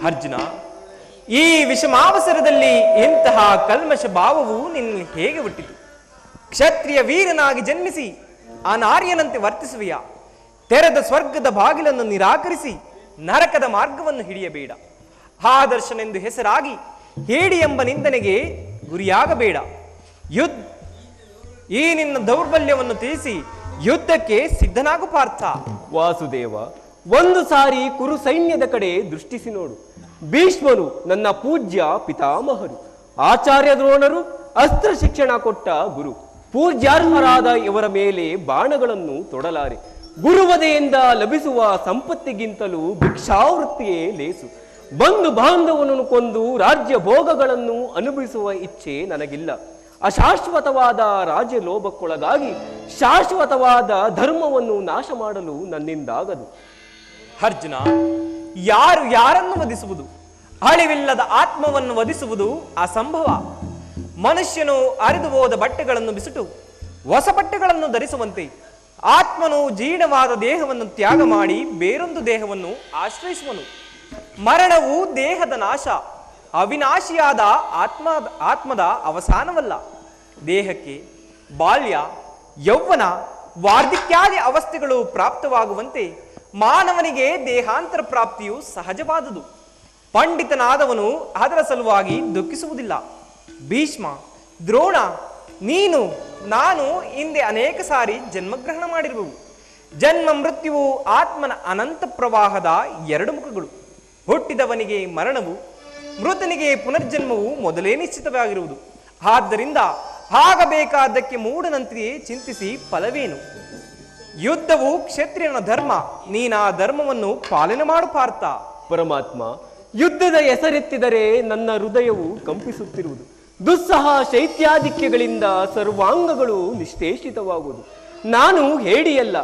ಅರ್ಜುನ, ಈ ವಿಷಮಾವಸರದಲ್ಲಿ ಇಂತಹ ಕಲ್ಮಶ ಭಾವವು ನಿನ್ನಲ್ಲಿ ಹೇಗೆ ಹುಟ್ಟಿತು? ಕ್ಷತ್ರಿಯ ವೀರನಾಗಿ ಜನ್ಮಿಸಿ ಅನಾರ್ಯನಂತೆ ವರ್ತಿಸುವೆಯ? ತೆರೆದ ಸ್ವರ್ಗದ ಬಾಗಿಲನ್ನು ನಿರಾಕರಿಸಿ ನರಕದ ಮಾರ್ಗವನ್ನು ಹಿಡಿಯಬೇಡ. ಆದರ್ಶನೆಂದು ಹೆಸರಾಗಿ ಹೇಡಿ ಎಂಬ ನಿಂದನೆಗೆ ಗುರಿಯಾಗಬೇಡ. ಈ ನಿನ್ನ ದೌರ್ಬಲ್ಯವನ್ನು ತಿಳಿಸಿ ಯುದ್ಧಕ್ಕೆ ಸಿದ್ಧನಾಗು ಪಾರ್ಥ. ವಾಸುದೇವ, ಒಂದು ಸಾರಿ ಕುರು ಸೈನ್ಯದ ಕಡೆ ದೃಷ್ಟಿಸಿ ನೋಡು. ಭೀಷ್ಮರು ನನ್ನ ಪೂಜ್ಯ ಪಿತಾಮಹರು, ಆಚಾರ್ಯ ದ್ರೋಣರು ಅಸ್ತ್ರ ಶಿಕ್ಷಣ ಕೊಟ್ಟ ಗುರು. ಪೂಜ್ಯಾರ್ಹರಾದ ಇವರ ಮೇಲೆ ಬಾಣಗಳನ್ನು ತೊಡಲಾರೆ. ಗುರುವದೆಯಿಂದ ಲಭಿಸುವ ಸಂಪತ್ತಿಗಿಂತಲೂ ಭಿಕ್ಷಾವೃತ್ತಿಯೇ ಲೇಸು. ಬಂಧು ಬಾಂಧವನನ್ನು ಕೊಂದು ರಾಜ್ಯ ಭೋಗಗಳನ್ನು ಅನುಭವಿಸುವ ಇಚ್ಛೆ ನನಗಿಲ್ಲ. ಅಶಾಶ್ವತವಾದ ರಾಜ್ಯ ಲೋಭಕ್ಕೊಳಗಾಗಿ ಶಾಶ್ವತವಾದ ಧರ್ಮವನ್ನು ನಾಶ ಮಾಡಲು ನನ್ನಿಂದಾಗದು. ಅರ್ಜುನ, ಯಾರು ಯಾರನ್ನು ವಧಿಸುವುದು? ಅಳಿವಿಲ್ಲದ ಆತ್ಮವನ್ನು ವಧಿಸುವುದು ಅಸಂಭವ. ಮನುಷ್ಯನು ಅರಿದು ಹೋದ ಬಟ್ಟೆಗಳನ್ನು ಬಿಸಿಟು ಹೊಸ ಬಟ್ಟೆಗಳನ್ನು ಧರಿಸುವಂತೆ ಆತ್ಮನು ಜೀರ್ಣವಾದ ದೇಹವನ್ನು ತ್ಯಾಗ ಮಾಡಿ ಬೇರೊಂದು ದೇಹವನ್ನು ಆಶ್ರಯಿಸುವನು. ಮರಣವು ದೇಹದ ನಾಶ, ಅವಿನಾಶಿಯಾದ ಆತ್ಮದ ಅವಸಾನವಲ್ಲ. ದೇಹಕ್ಕೆ ಬಾಲ್ಯ, ಯೌವನ, ವಾರ್ಧಕ್ಯಾದಿ ಅವಸ್ಥೆಗಳು ಪ್ರಾಪ್ತವಾಗುವಂತೆ ಮಾನವನಿಗೆ ದೇಹಾಂತರ ಪ್ರಾಪ್ತಿಯು ಸಹಜವಾದುದು. ಪಂಡಿತನಾದವನು ಅದರ ಸಲುವಾಗಿ ದುಃಖಿಸುವುದಿಲ್ಲ. ಭೀಷ್ಮ, ದ್ರೋಣ, ನೀನು ನಾನು ಹಿಂದೆ ಅನೇಕ ಸಾರಿ ಜನ್ಮಗ್ರಹಣ ಮಾಡಿರುವೆವು. ಜನ್ಮ ಮೃತ್ಯುವು ಆತ್ಮನ ಅನಂತ ಪ್ರವಾಹದ ಎರಡು ಮುಖಗಳು. ಹುಟ್ಟಿದವನಿಗೆ ಮರಣವು, ಮೃತನಿಗೆ ಪುನರ್ಜನ್ಮವು ಮೊದಲೇ ನಿಶ್ಚಿತವಾಗಿರುವುದು. ಆದ್ದರಿಂದ ಆಗಬೇಕಾದಕ್ಕೆ ಮೂಢನಂತೆಯೇ ಚಿಂತಿಸಿ ಫಲವೇನು? ಯುದ್ಧವು ಕ್ಷತ್ರಿಯನ ಧರ್ಮ, ನೀನಾ ಧರ್ಮವನ್ನು ಪಾಲನೆ ಮಾಡು ಪಾರ್ಥ. ಪರಮಾತ್ಮ, ಯುದ್ಧದ ಹೆಸರೆತ್ತಿದರೆ ನನ್ನ ಹೃದಯವು ಕಂಪಿಸುತ್ತಿರುವುದು. ದುಸ್ಸಹ ಶೈತ್ಯಾಧಿಕ್ಯಗಳಿಂದ ಸರ್ವಾಂಗಗಳು ನಿಶ್ಚೇಷಿತವಾಗುವುದು. ನಾನು ಹೇಡಿಯಲ್ಲ,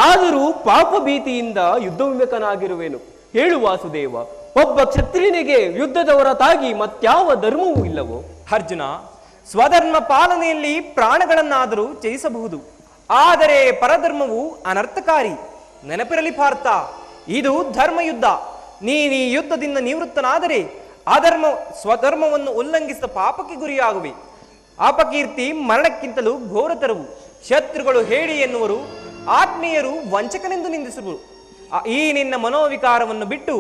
ಆದರೂ ಪಾಪ ಭೀತಿಯಿಂದ ಯುದ್ಧ ವಿವೇಕನಾಗಿರುವೆನು. ಹೇಳು ವಾಸುದೇವ, ಒಬ್ಬ ಕ್ಷತ್ರಿಯನಿಗೆ ಯುದ್ಧದ ಹೊರತಾಗಿ ಮತ್ಯಾವ ಧರ್ಮವೂ ಇಲ್ಲವೋ? ಅರ್ಜುನ, ಸ್ವಧರ್ಮ ಪಾಲನೆಯಲ್ಲಿ ಪ್ರಾಣಗಳನ್ನಾದರೂ ತ್ಯಜಿಸಬಹುದು, ಆದರೆ ಪರಧರ್ಮವು ಅನರ್ಥಕಾರಿ. ನೆನಪಿರಲಿ ಪಾರ್ಥ, ಇದು ಧರ್ಮಯುದ್ಧ. ನೀನು ಈ ಯುದ್ಧದಿಂದ ನಿವೃತ್ತನಾದರೆ ಸ್ವಧರ್ಮವನ್ನು ಉಲ್ಲಂಘಿಸಿದ ಪಾಪಕ್ಕೆ ಗುರಿಯಾಗುವೆ. ಅಪಕೀರ್ತಿ ಮರಣಕ್ಕಿಂತಲೂ ಘೋರತರವು. ಶತ್ರುಗಳು ಹೇಳಿ ಎನ್ನುವರು, ಆತ್ಮೀಯರು ವಂಚಕನೆಂದು ನಿಂದಿಸುವರು. ಈ ನಿನ್ನ ಮನೋವಿಕಾರವನ್ನು ಬಿಟ್ಟು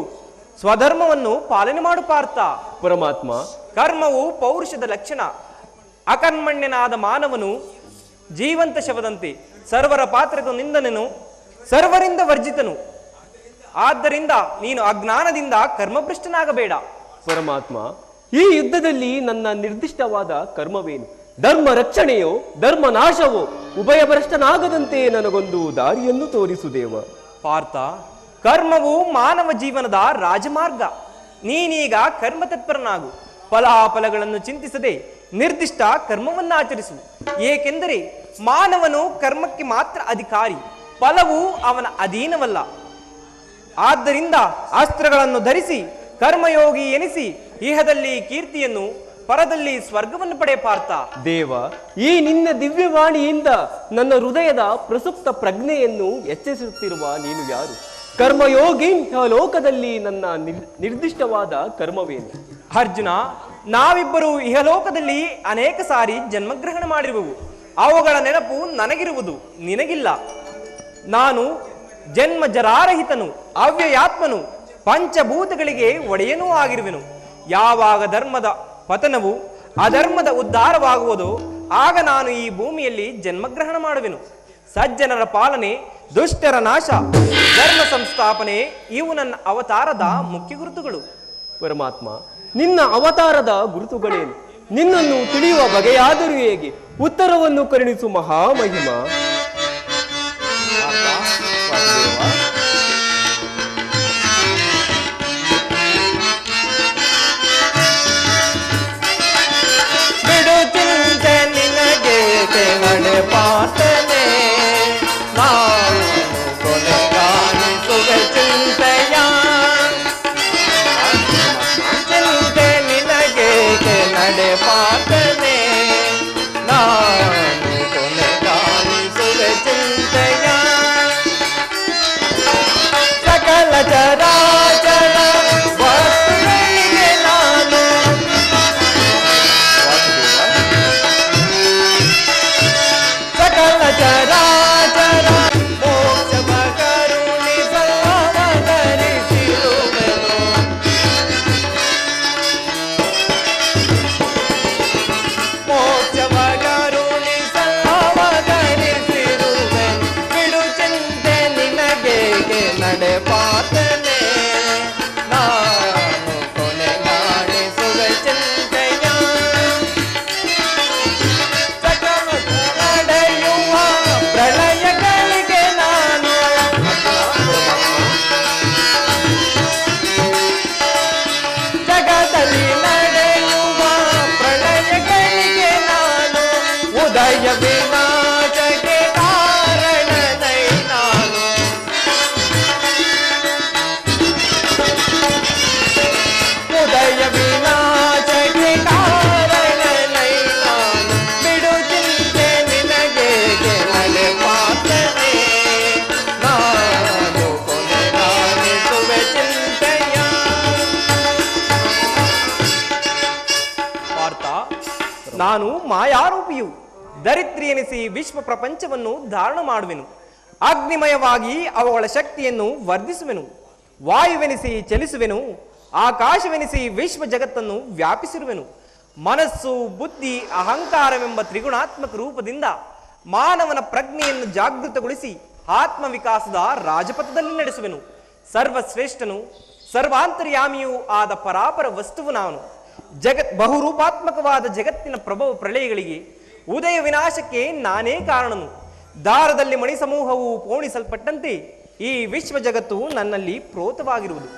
ಸ್ವಧರ್ಮವನ್ನು ಪಾಲನೆ ಮಾಡು ಪಾರ್ಥ. ಪರಮಾತ್ಮ, ಕರ್ಮವು ಪೌರುಷದ ಲಕ್ಷಣ. ಅಕರ್ಮಣ್ಯನಾದ ಮಾನವನು ಜೀವಂತ ಶವದಂತೆ, ಸರ್ವರ ಪಾತ್ರದ ನಿಂದನನು, ಸರ್ವರಿಂದ ವರ್ಜಿತನು. ಆದ್ದರಿಂದ ನೀನು ಅಜ್ಞಾನದಿಂದ ಕರ್ಮಭ್ರಷ್ಟನಾಗಬೇಡ. ಪರಮಾತ್ಮ, ಈ ಯುದ್ಧದಲ್ಲಿ ನನ್ನ ನಿರ್ದಿಷ್ಟವಾದ ಕರ್ಮವೇನು? ಧರ್ಮ ರಕ್ಷಣೆಯೋ ಧರ್ಮ ನಾಶವೋ? ಉಭಯಭ್ರಷ್ಟನಾಗದಂತೆ ನನಗೊಂದು ದಾರಿಯನ್ನು ತೋರಿಸುದೇವ. ಪಾರ್ಥ, ಕರ್ಮವು ಮಾನವ ಜೀವನದ ರಾಜಮಾರ್ಗ. ನೀನೀಗ ಕರ್ಮತತ್ಪರನಾಗು. ಫಲಾಫಲಗಳನ್ನು ಚಿಂತಿಸದೆ ನಿರ್ದಿಷ್ಟ ಕರ್ಮವನ್ನು ಆಚರಿಸು. ಏಕೆಂದರೆ ಮಾನವನು ಕರ್ಮಕ್ಕೆ ಮಾತ್ರ ಅಧಿಕಾರಿ, ಫಲವು ಅವನ ಅಧೀನವಲ್ಲ. ಆದ್ದರಿಂದ ಅಸ್ತ್ರಗಳನ್ನು ಧರಿಸಿ ಕರ್ಮಯೋಗಿ ಎನಿಸಿ ಇಹದಲ್ಲಿ ಕೀರ್ತಿಯನ್ನು, ಪರದಲ್ಲಿ ಸ್ವರ್ಗವನ್ನು ಪಡೆಯ ಪಾರ್ಥ. ದೇವ, ಈ ನಿನ್ನ ದಿವ್ಯವಾಣಿಯಿಂದ ನನ್ನ ಹೃದಯದ ಪ್ರಸುಪ್ತ ಪ್ರಜ್ಞೆಯನ್ನು ಎಚ್ಚರಿಸುತ್ತಿರುವ ನೀನು ಯಾರು? ಕರ್ಮಯೋಗಿ ಲೋಕದಲ್ಲಿ ನನ್ನ ನಿರ್ದಿಷ್ಟವಾದ ಕರ್ಮವೇನು? ಅರ್ಜುನ, ನಾವಿಬ್ಬರು ಇಹಲೋಕದಲ್ಲಿ ಅನೇಕ ಸಾರಿ ಜನ್ಮಗ್ರಹಣ ಮಾಡಿರುವೆವು. ಅವುಗಳ ನೆನಪು ನನಗಿರುವುದು, ನಿನಗಿಲ್ಲ. ನಾನು ಜನ್ಮ ಜರಾರಹಿತನು, ಅವ್ಯಯಾತ್ಮನು, ಪಂಚಭೂತಗಳಿಗೆ ಒಡೆಯನೂ ಆಗಿರುವೆನು. ಯಾವಾಗ ಧರ್ಮದ ಪತನವು ಅಧರ್ಮದ ಉದ್ಧಾರವಾಗುವುದೋ ಆಗ ನಾನು ಈ ಭೂಮಿಯಲ್ಲಿ ಜನ್ಮಗ್ರಹಣ ಮಾಡುವೆನು. ಸಜ್ಜನರ ಪಾಲನೆ, ದುಷ್ಟರ ನಾಶ, ಧರ್ಮ ಸಂಸ್ಥಾಪನೆ ಇವು ನನ್ನ ಅವತಾರದ ಮುಖ್ಯ ಗುರುತುಗಳು. ಪರಮಾತ್ಮ, ನಿನ್ನ ಅವತಾರದ ಗುರುತುಗಳೇನು? ನಿನ್ನನ್ನು ತಿಳಿಯುವ ಬಗೆಯಾದರೂ ಹೇಗೆ? ಉತ್ತರವನ್ನು ಕರುಣಿಸು ಮಹಾಮಹಿಮ. ಬಿಡು ಚಿಂತೆ ನಿನಗೆ ನಡೆ ಪಾತನೆ, ನಾನು ಕೊನೆಗಾಣಿಸುವ ಚಿಂತೆಯ. ಚಿಂತೆ ನಿನಗೆ ನಡೆ ಪಾತನೆ, ನಾನು ಕೊನೆಗಾಣಿಸುವ ನಾನು ಮಾಯಾರೂಪಿಯು, ದರಿದ್ರಿ ಎನಿಸಿ ವಿಶ್ವ ಪ್ರಪಂಚವನ್ನು ಧಾರಣ ಮಾಡುವೆನು. ಅಗ್ನಿಮಯವಾಗಿ ಅವುಗಳ ಶಕ್ತಿಯನ್ನು ವರ್ಧಿಸುವೆನು. ವಾಯುವೆನಿಸಿ ಚಲಿಸುವೆನು. ಆಕಾಶವೆನಿಸಿ ವಿಶ್ವ ಜಗತ್ತನ್ನು ವ್ಯಾಪಿಸಿರುವೆನು. ಮನಸ್ಸು, ಬುದ್ಧಿ, ಅಹಂಕಾರವೆಂಬ ತ್ರಿಗುಣಾತ್ಮಕ ರೂಪದಿಂದ ಮಾನವನ ಪ್ರಜ್ಞೆಯನ್ನು ಜಾಗೃತಗೊಳಿಸಿ ಆತ್ಮವಿಕಾಸದ ರಾಜಪಥದಲ್ಲಿ ನಡೆಸುವೆನು. ಸರ್ವಶ್ರೇಷ್ಠನು, ಸರ್ವಾಂತರ್ಯಾಮಿಯೂ ಆದ ಪರಾಪರ ವಸ್ತುವು ನಾನು. ಬಹುರೂಪಾತ್ಮಕವಾದ ಜಗತ್ತಿನ ಪ್ರಭವ ಪ್ರಳಯಗಳಿಗೆ, ಉದಯ ವಿನಾಶಕ್ಕೆ ನಾನೇ ಕಾರಣನು. ದಾರದಲ್ಲಿ ಮಣಿ ಸಮೂಹವು ಪೋಣಿಸಲ್ಪಟ್ಟಂತೆ ಈ ವಿಶ್ವ ಜಗತ್ತು ನನ್ನಲ್ಲಿ ಪ್ರೋತವಾಗಿರುವುದು.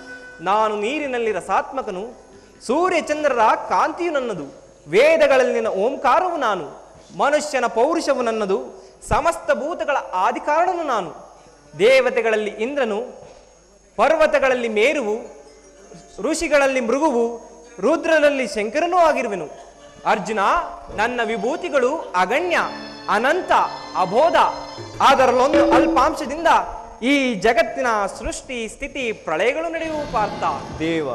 ನಾನು ನೀರಿನಲ್ಲಿ ರಸಾತ್ಮಕನು. ಸೂರ್ಯ ಚಂದ್ರರ ಕಾಂತಿಯು ನನ್ನದು. ವೇದಗಳಲ್ಲಿನ ಓಂಕಾರವು ನಾನು. ಮನುಷ್ಯನ ಪೌರುಷವು ನನ್ನದು. ಸಮಸ್ತ ಭೂತಗಳ ಆದಿಕಾರಣನು ನಾನು. ದೇವತೆಗಳಲ್ಲಿ ಇಂದ್ರನು, ಪರ್ವತಗಳಲ್ಲಿ ಮೇರುವು, ಋಷಿಗಳಲ್ಲಿ ಮೃಗುವು, ರುದ್ರನಲ್ಲಿ ಶಂಕರನೂ ಆಗಿರುವೆನು. ಅರ್ಜುನ, ನನ್ನ ವಿಭೂತಿಗಳು ಅಗಣ್ಯ, ಅನಂತ, ಅಬೋಧ. ಅದರಲ್ಲೊಂದು ಅಲ್ಪಾಂಶದಿಂದ ಈ ಜಗತ್ತಿನ ಸೃಷ್ಟಿ, ಸ್ಥಿತಿ, ಪ್ರಳಯಗಳು ನಡೆಯುವ ಪಾರ್ಥ. ದೇವ,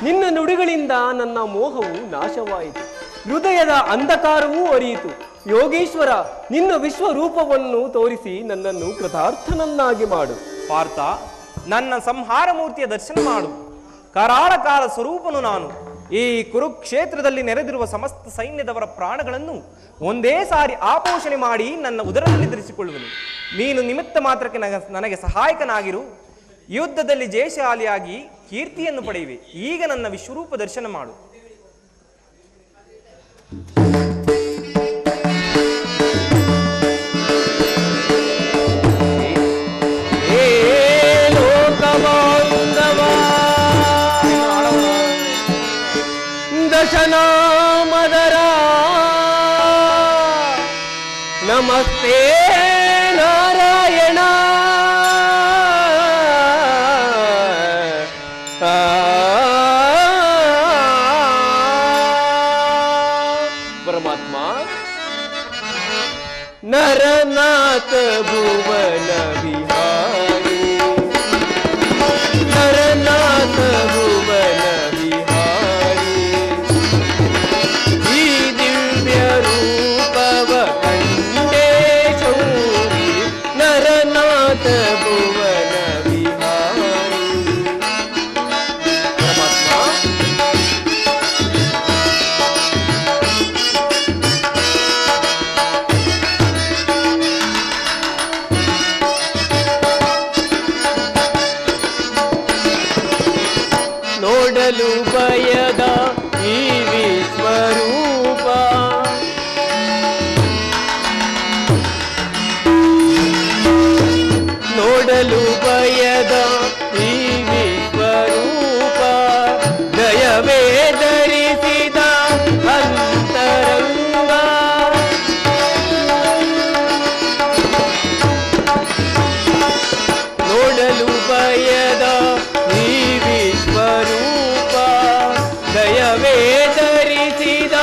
ನಿನ್ನ ನುಡಿಗಳಿಂದ ನನ್ನ ಮೋಹವು ನಾಶವಾಯಿತು. ಹೃದಯದ ಅಂಧಕಾರವೂ ಅರಿಯಿತು. ಯೋಗೇಶ್ವರ, ನಿನ್ನ ವಿಶ್ವರೂಪವನ್ನು ತೋರಿಸಿ ನನ್ನನ್ನು ಕೃತಾರ್ಥನನ್ನಾಗಿ ಮಾಡು. ಪಾರ್ಥ, ನನ್ನ ಸಂಹಾರ ಮೂರ್ತಿಯ ದರ್ಶನ ಮಾಡು. ಕರಾಳ ಕಾಲ ಸ್ವರೂಪನು ನಾನು. ಈ ಕುರುಕ್ಷೇತ್ರದಲ್ಲಿ ನೆರೆದಿರುವ ಸಮಸ್ತ ಸೈನ್ಯದವರ ಪ್ರಾಣಗಳನ್ನು ಒಂದೇ ಸಾರಿ ಆಪೋಷಣೆ ಮಾಡಿ ನನ್ನ ಉದರದಲ್ಲಿ ಧರಿಸಿಕೊಳ್ಳುವೆನು. ನೀನು ನಿಮಿತ್ತ ಮಾತ್ರಕ್ಕೆ ನನಗೆ ಸಹಾಯಕನಾಗಿರು. ಯುದ್ಧದಲ್ಲಿ ಜಯಶಾಲಿಯಾಗಿ ಕೀರ್ತಿಯನ್ನು ಪಡೆಯುವೆ. ಈಗ ನನ್ನ ವಿಶ್ವರೂಪ ದರ್ಶನ ಮಾಡು. ದಶನಾಮದರ ನಮಸ್ತೆ ನಾರಾಯಣ. ಪರಮಾತ್ಮ, ನರನಾಥ ಭುವನ ವಿಹಾರಿ, ನರನಾಥ ಭುವನ ವಿಹಾರಿ, ಈ ದಿವ್ಯ ರೂಪವ ಕಂಡೇ ಶೌರಿ, ನರನಾಥ ಭುವನ ವಿಹಾರಿ. ಪರಮಾತ್ಮ, ನೋಡಲು ಬಯದ ಈ ವಿಶ್ವರೂಪ, ನೋಡಲು ಬಯದ ಈ ವಿಶ್ವರೂಪ, ದಯವೇ ಧರಿಸಿದ ಅಂತರಂಗ, ನೋಡಲು ಬಯದ ಈ ವಿಶ್ವರೂಪ, ದಯವೇ ಧರಿಸಿದ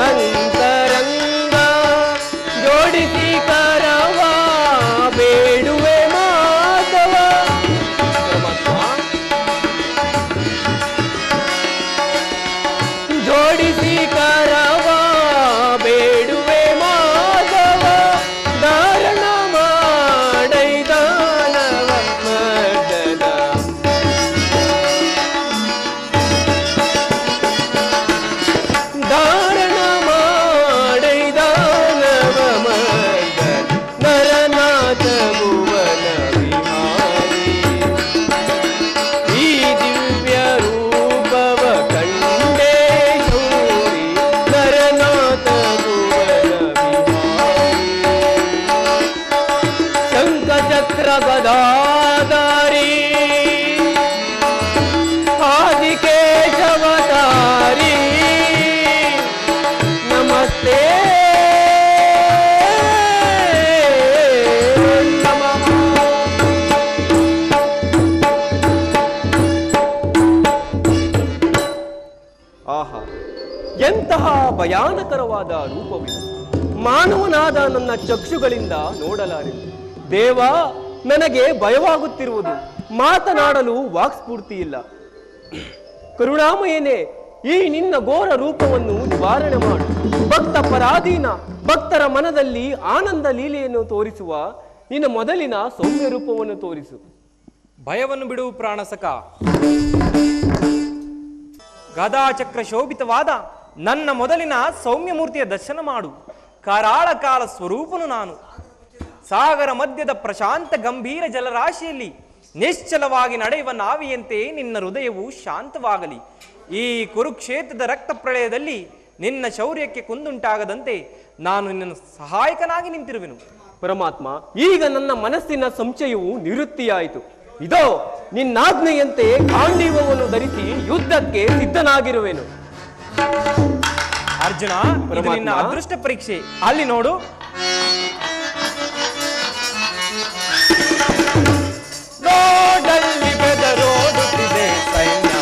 ಅಂತರಂಗ, ಜೋಡಿಸಿ ಕರವ ಬೇಡುವೆ ಮಾಧವ. ಜೋಡಿಸಿ ಕರವ ಬೇಡುವೆ ಮಾಧವ, ಧಾರಣ ಮಾಡೈದಾನವ ಮರ್ದನ, ಧಾರಣ ಮಾಡೈದಾನವ ಮರ್ದನ, ನರನಾಥ ಭುವನ ವಿಹಾರಿ, ಈ ದಿವ್ಯ ರೂಪವ ಕಂಡೇ ಶೌರಿ, ನರನಾಥ ಭುವನ ವಿಹಾರಿ. ಶಂಖ ಚಕ್ರ ಗದಾಧಾರಿ, ಆದಿಕೇಶವತಾರಿ, ನಮಸ್ತೆ ನಮಃ. ಆಹಾ, ಎಂತಹ ಭಯಾನಕರವಾದ ರೂಪವಿದು. ಮಾನವನಾದ ನನ್ನ ಚಕ್ಷುಗಳಿಂದ ನೋಡಲಾರೆ. ದೇವ, ನನಗೆ ಭಯವಾಗುತ್ತಿರುವುದು. ಮಾತನಾಡಲು ವಾಕ್ಸ್ಫೂರ್ತಿ ಇಲ್ಲ. ಕರುಣಾಮಯನೇ, ಈ ನಿನ್ನ ಘೋರ ರೂಪವನ್ನು ನಿವಾರಣೆ ಮಾಡು. ಭಕ್ತ ಪರಾಧೀನ ಭಕ್ತರ ಮನದಲ್ಲಿ ಆನಂದ ಲೀಲೆಯನ್ನು ತೋರಿಸುವ ನಿನ್ನ ಮೊದಲಿನ ಸೌಮ್ಯ ರೂಪವನ್ನು ತೋರಿಸು. ಭಯವನ್ನು ಬಿಡು ಪ್ರಾಣಸಕ. ಗದಾಚಕ್ರ ಶೋಭಿತವಾದ ನನ್ನ ಮೊದಲಿನ ಸೌಮ್ಯ ಮೂರ್ತಿಯ ದರ್ಶನ ಮಾಡು. ಕರಾಳ ಕಾಲ ಸ್ವರೂಪನು ನಾನು. ಸಾಗರ ಮಧ್ಯದ ಪ್ರಶಾಂತ ಗಂಭೀರ ಜಲರಾಶಿಯಲ್ಲಿ ನಿಶ್ಚಲವಾಗಿ ನಡೆಯುವ ನಾವಿಯಂತೆ ನಿನ್ನ ಹೃದಯವು ಶಾಂತವಾಗಲಿ. ಈ ಕುರುಕ್ಷೇತ್ರದ ರಕ್ತ ಪ್ರಳಯದಲ್ಲಿ ನಿನ್ನ ಶೌರ್ಯಕ್ಕೆ ಕುಂದುಂಟಾಗದಂತೆ ನಾನು ನಿನ್ನ ಸಹಾಯಕನಾಗಿ ನಿಂತಿರುವೆನು. ಪರಮಾತ್ಮ, ಈಗ ನನ್ನ ಮನಸ್ಸಿನ ಸಂಶಯವು ನಿವೃತ್ತಿಯಾಯಿತು. ಇದೋ ನಿನ್ನಾಜ್ಞೆಯಂತೆ ಗಾಂಡೀವವನ್ನು ಧರಿಸಿ ಯುದ್ಧಕ್ಕೆ ಸಿದ್ಧನಾಗಿರುವೆನು. ಅರ್ಜುನ, ಇದು ನಿನ್ನ ಅದೃಷ್ಟ ಪರೀಕ್ಷೆ. ಅಲ್ಲಿ ನೋಡು. ನೋಡಲ್ಲಿ ಬೆದರೋಡುತ್ತಿದೆ ಸೈನ್ಯ.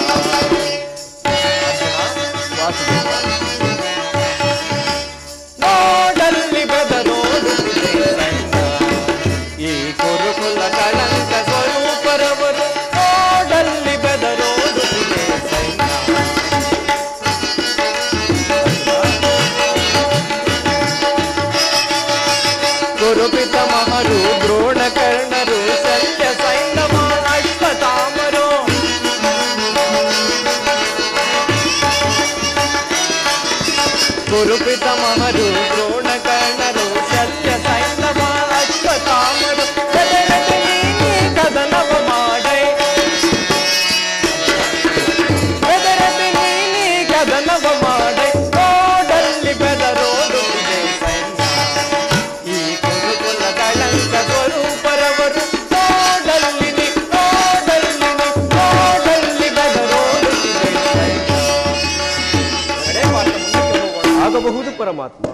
ನೋಡಲ್ಲಿ ಬೆದರೋಡುತ್ತಿದೆ ಸೈನ್ಯ. ಈ ಕುರುಕುಲ ಕಳಂಕ ಸ್ವರೂಪರವರು ನೋಡಲ್ಲಿ ಬೆದರೋಡುತ್ತಿದೆ ಸೈನ್ಯ. ಗುರುಪಿತ ಮಹರು ದ್ರೋಣ ಕರ್ಣರು ಶಲ್ಯ ಸೈಂಧವ ಅಶ್ವತ್ಥಾಮರು. ಗುರುಪಿತ ಮಹರು ದ್ರೋಣ ಕರ್ಣರು ಶಲ್ಯ ಸೈಂಧವ ಅಶ್ವತ್ಥಾಮರು. ಕದನವ ಮಾಡೈ ಕದನವ ಮಾಡೈ. ನೋಡಲ್ಲಿ ಬೆದರೋಡುತ್ತಿದೆ ಸೈನ್ಯ. ಈ ಕುರುಕುಲ ಕಳಂಕ ಸ್ವರೂಪರವರು ನೋಡಲ್ಲಿ ಬೆದರೋಡುತ್ತಿದೆ ಸೈನ್ಯ. ಆಗಬಹುದು ಪರಮಾತ್ಮ.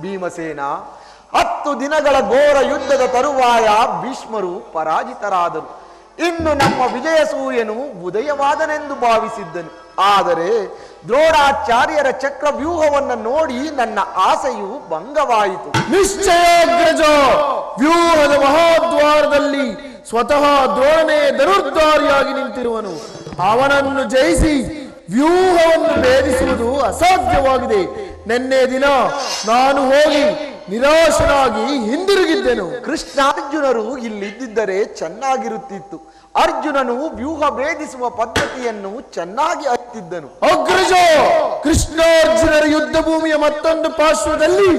ಭೀಮಸೇನ, 10 ದಿನಗಳ ಘೋರ ಯುದ್ಧದ ತರುವಾಯ ಭೀಷ್ಮರು ಪರಾಜಿತರಾದರು. ಇನ್ನು ನಮ್ಮ ವಿಜಯ ಸೂರ್ಯನು ಉದಯವಾದನೆಂದು ಭಾವಿಸಿದ್ದನು. ಆದರೆ ದ್ರೋಣಾಚಾರ್ಯರ ಚಕ್ರವ್ಯೂಹವನ್ನು ನೋಡಿ ನನ್ನ ಆಸೆಯು ಭಂಗವಾಯಿತು. ನಿಶ್ಚಯಾಗ್ರಜ, ವ್ಯೂಹದ ಮಹಾದ್ವಾರದಲ್ಲಿ ಸ್ವತಃ ದ್ರೋಣನೇ ಧನುರ್ಧಾರಿಯಾಗಿ ನಿಂತಿರುವನು. ಅವನನ್ನು ಜಯಿಸಿ ವ್ಯೂಹವನ್ನು ಭೇದಿಸುವುದು ಅಸಾಧ್ಯವಾಗಿದೆ. ನಿನ್ನೆ ದಿನ ನಾನು ಹೋಗಿ ನಿರಾಶನಾಗಿ ಹಿಂದಿರುಗಿದ್ದೆನು. ಕೃಷ್ಣಾರ್ಜುನರು ಇಲ್ಲಿದ್ದರೆ ಚೆನ್ನಾಗಿರುತ್ತಿತ್ತು. ಅರ್ಜುನನು ವ್ಯೂಹ ಭೇದಿಸುವ ಪದ್ಧತಿಯನ್ನು ಚೆನ್ನಾಗಿ ಅರಿತಿದ್ದನು. ಅಗ್ರಜ, ಕೃಷ್ಣಾರ್ಜುನರ ಯುದ್ಧ ಭೂಮಿಯ ಮತ್ತೊಂದು ಪಾರ್ಶ್ವದಲ್ಲಿ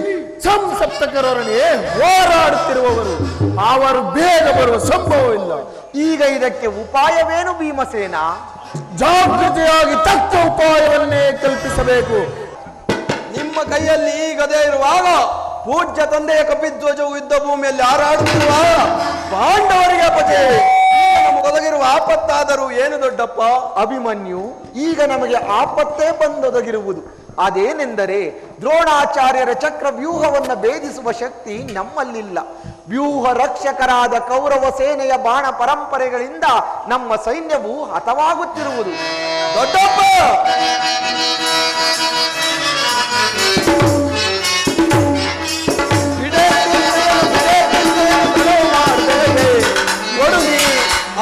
ಸಂಸಪ್ತಕರೊಡನೆ ಹೋರಾಡುತ್ತಿರುವವರು. ಅವರು ಬೇಗ ಬರುವ ಸಂಭವವಿಲ್ಲ. ಈಗ ಇದಕ್ಕೆ ಉಪಾಯವೇನು ಭೀಮಸೇನ? ಜಾಗೃತೆಯಾಗಿ ತಕ್ಕ ಉಪಾಯವನ್ನೇ ಕಲ್ಪಿಸಬೇಕು. ಕೈಯಲ್ಲಿ ಈ ಗದೆ ಇರುವಾಗ, ಪೂಜ್ಯ ತಂದೆಯ ಕಪಿಧ್ವಜವು ಯುದ್ಧ ಭೂಮಿಯಲ್ಲಿ ಹಾರಾಡುತ್ತಿರುವಾಗ ಪಾಂಡವರಿಗೆ ಅಪಜಯ. ನಮಗೊದಗಿರುವ ಆಪತ್ತಾದರೂ ಏನು ದೊಡ್ಡಪ್ಪ? ಅಭಿಮನ್ಯು, ಈಗ ನಮಗೆ ಆಪತ್ತೇ ಬಂದೊದಗಿರುವುದು. ಅದೇನೆಂದರೆ ದ್ರೋಣಾಚಾರ್ಯರ ಚಕ್ರ ವ್ಯೂಹವನ್ನು ಭೇದಿಸುವ ಶಕ್ತಿ ನಮ್ಮಲ್ಲಿಲ್ಲ. ವ್ಯೂಹ ರಕ್ಷಕರಾದ ಕೌರವ ಸೇನೆಯ ಬಾಣ ಪರಂಪರೆಗಳಿಂದ ನಮ್ಮ ಸೈನ್ಯವು ಹತವಾಗುತ್ತಿರುವುದು. ದೊಡ್ಡಪ್ಪ,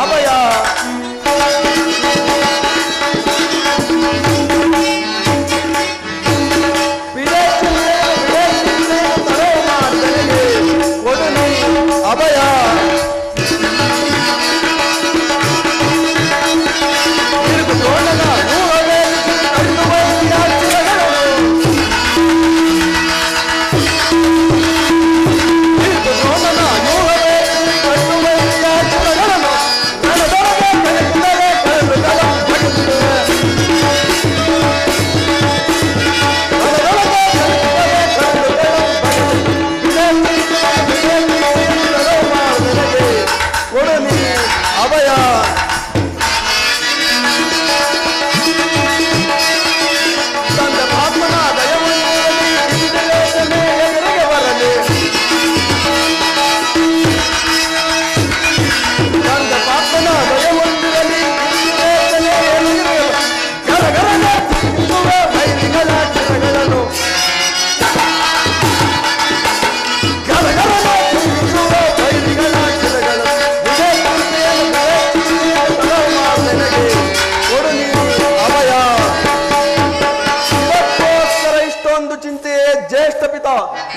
ಅಭಯ ಅಭಯ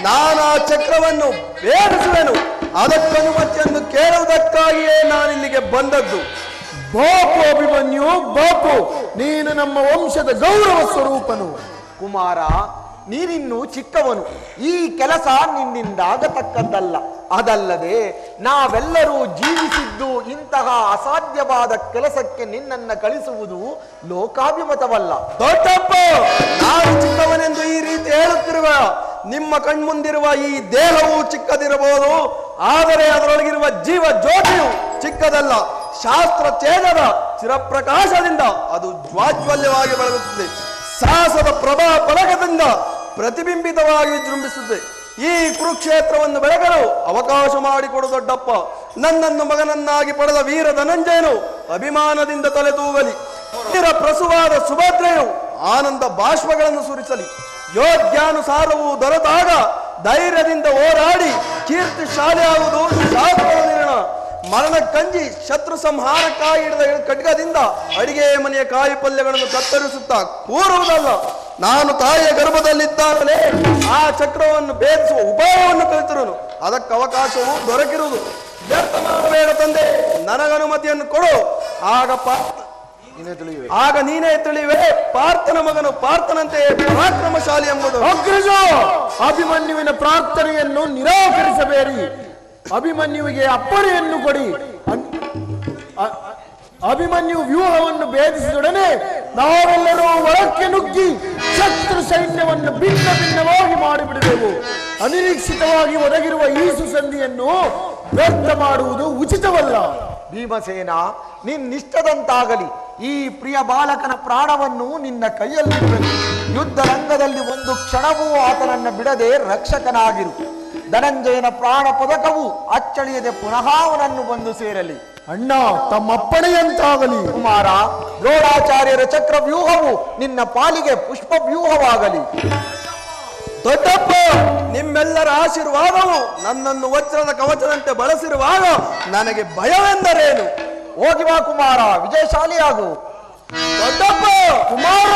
ನಾನಾ ಚಕ್ರವನ್ನು ಭೇದಿಸುವೆನು. ಅದಕ್ಕನುಮತಿಯನ್ನು ಕೇಳುವುದಕ್ಕಾಗಿಯೇ ನಾನಿಲ್ಲಿಗೆ ಬಂದದ್ದು. ಬಾಪು ಅಭಿಮನ್ಯು, ಬಾಪು, ನೀನು ನಮ್ಮ ವಂಶದ ಗೌರವ ಸ್ವರೂಪನು. ಕುಮಾರ, ನೀನಿನ್ನು ಚಿಕ್ಕವನು. ಈ ಕೆಲಸ ನಿನ್ನಿಂದಾಗತಕ್ಕದ್ದಲ್ಲ. ಅದಲ್ಲದೆ ನಾವೆಲ್ಲರೂ ಜೀವಿಸಿದ್ದು ಇಂತಹ ಅಸಾಧ್ಯವಾದ ಕೆಲಸಕ್ಕೆ ನಿನ್ನನ್ನು ಕಳಿಸುವುದು ಲೋಕಾಭಿಮತವಲ್ಲ. ದೊಡ್ಡಪ್ಪ, ನಾನು ಚಿಕ್ಕವನೆಂದು ಈ ರೀತಿ ಹೇಳುತ್ತಿರುವ ನಿಮ್ಮ ಕಣ್ಮುಂದಿರುವ ಈ ದೇಹವು ಚಿಕ್ಕದಿರಬಹುದು, ಆದರೆ ಅದರೊಳಗಿರುವ ಜೀವ ಜ್ಯೋತಿಯು ಚಿಕ್ಕದಲ್ಲ. ಶಾಸ್ತ್ರ ಛೇದದ ಚಿರಪ್ರಕಾಶದಿಂದ ಅದು ಜ್ವಾಜ್ವಲ್ಯವಾಗಿ ಬೆಳಗುತ್ತದೆ. ಸಾಹಸದ ಪ್ರಭಾ ಫಲಕದಿಂದ ಪ್ರತಿಬಿಂಬಿತವಾಗಿ ವಿಜೃಂಭಿಸುತ್ತದೆ. ಈ ಕುರುಕ್ಷೇತ್ರವನ್ನು ಬೆಳಗಲು ಅವಕಾಶ ಮಾಡಿಕೊಡು ದೊಡ್ಡಪ್ಪ. ನನ್ನನ್ನು ಮಗನನ್ನಾಗಿ ಪಡೆದ ವೀರ ಧನಂಜಯನು ಅಭಿಮಾನದಿಂದ ತಲೆ ತೂಗಲಿ. ವೀರ ಪ್ರಸುವಾದ ಸುಭದ್ರೆಯು ಆನಂದ ಬಾಷ್ಪಗಳನ್ನು ಸುರಿಸಲಿ. ಯೋಗ್ಯಾನುಸಾರವು ದೊರೆತಾಗ ಧೈರ್ಯದಿಂದ ಹೋರಾಡಿ ಕೀರ್ತಿ ಶಾಲೆಯಾಗುವುದು ಶಾಸ್ತ್ರದ ನಿರ್ಣಯ. ಮರಣ ಕಂಜಿ ಶತ್ರು ಸಂಹಾರಕ್ಕಾಗಿ ಹಿಡಿದ ಖಡ್ಗದಿಂದ ಅಡಿಗೆ ಮನೆಯ ಕಾಯಿ ಪಲ್ಯಗಳನ್ನು ಕತ್ತರಿಸುತ್ತಾ ಕೂರುವುದಲ್ಲ. ನಾನು ತಾಯಿಯ ಗರ್ಭದಲ್ಲಿದ್ದಾಗಲೇ ಆ ಚಕ್ರವನ್ನು ಭೇದಿಸುವ ಉಪಾಯವನ್ನು ಕಲಿತಿರುವನು. ಅದಕ್ಕೆ ಅವಕಾಶವು ದೊರಕಿರುವುದು. ವ್ಯರ್ಥ ಮಾಡಬೇಡ ತಂದೆ, ನನಗನುಮತಿಯನ್ನು ಕೊಡು. ಆಗ ನೀನೇ ತಿಳಿಯುವೆ ಪಾರ್ಥನ ಮಗನು ಪಾರ್ಥನಂತೆಯೇ ಪರಾಕ್ರಮಶಾಲಿ ಎಂಬುದು. ಅಗ್ರಜ, ಅಭಿಮನ್ಯುವಿನ ಪ್ರಾರ್ಥನೆಯನ್ನು ನಿರಾಕರಿಸಬೇಡಿ. ಅಭಿಮನ್ಯುವಿಗೆ ಅಪ್ಪಣೆಯನ್ನು ಕೊಡಿ. ಅಭಿಮನ್ಯು ವ್ಯೂಹವನ್ನು ಭೇದಿಸಿದೊಡನೆ ನಾವೆಲ್ಲರೂ ಒಳಕ್ಕೆ ನುಗ್ಗಿ ಶತ್ರು ಸೈನ್ಯವನ್ನು ಭಿನ್ನ ಭಿನ್ನವಾಗಿ ಮಾಡಿಬಿಡಬೇಕು. ಅನಿರೀಕ್ಷಿತವಾಗಿ ಒದಗಿರುವ ಈ ಸುಸಂಧಿಯನ್ನು ವ್ಯರ್ಥ ಮಾಡುವುದು ಉಚಿತವಲ್ಲ. ಭೀಮಸೇನ, ನಿನ್ನಿಷ್ಟದಂತಾಗಲಿ. ಈ ಪ್ರಿಯ ಬಾಲಕನ ಪ್ರಾಣವನ್ನು ನಿನ್ನ ಕೈಯಲ್ಲಿರಬೇಕು. ಯುದ್ಧ ರಂಗದಲ್ಲಿ ಒಂದು ಕ್ಷಣವೂ ಆತನನ್ನು ಬಿಡದೆ ರಕ್ಷಕನಾಗಿರು. ಧನಂಜಯನ ಪ್ರಾಣ ಪದಕವು ಅಚ್ಚಳಿಯದೆ ಪುನಃ ಅವನನ್ನು ಬಂದು ಸೇರಲಿ. ಅಣ್ಣ, ತಮ್ಮಪ್ಪಣೆಯಂತಾಗಲಿ. ಕುಮಾರ, ದ್ರೋಣಾಚಾರ್ಯರ ಚಕ್ರ ವ್ಯೂಹವು ನಿನ್ನ ಪಾಲಿಗೆ ಪುಷ್ಪ ವ್ಯೂಹವಾಗಲಿ. ದೊಡ್ಡಪ್ಪ, ನಿಮ್ಮೆಲ್ಲರ ಆಶೀರ್ವಾದವು ನನ್ನನ್ನು ವಜ್ರದ ಕವಚದಂತೆ ಬಳಸಿರುವಾಗ ನನಗೆ ಭಯವೆಂದರೇನು? ಹೋಗಿ ಬಾ ಕುಮಾರ, ವಿಜಯಶಾಲಿಯಾಗು. ದೊಡ್ಡಪ್ಪ, ಕುಮಾರ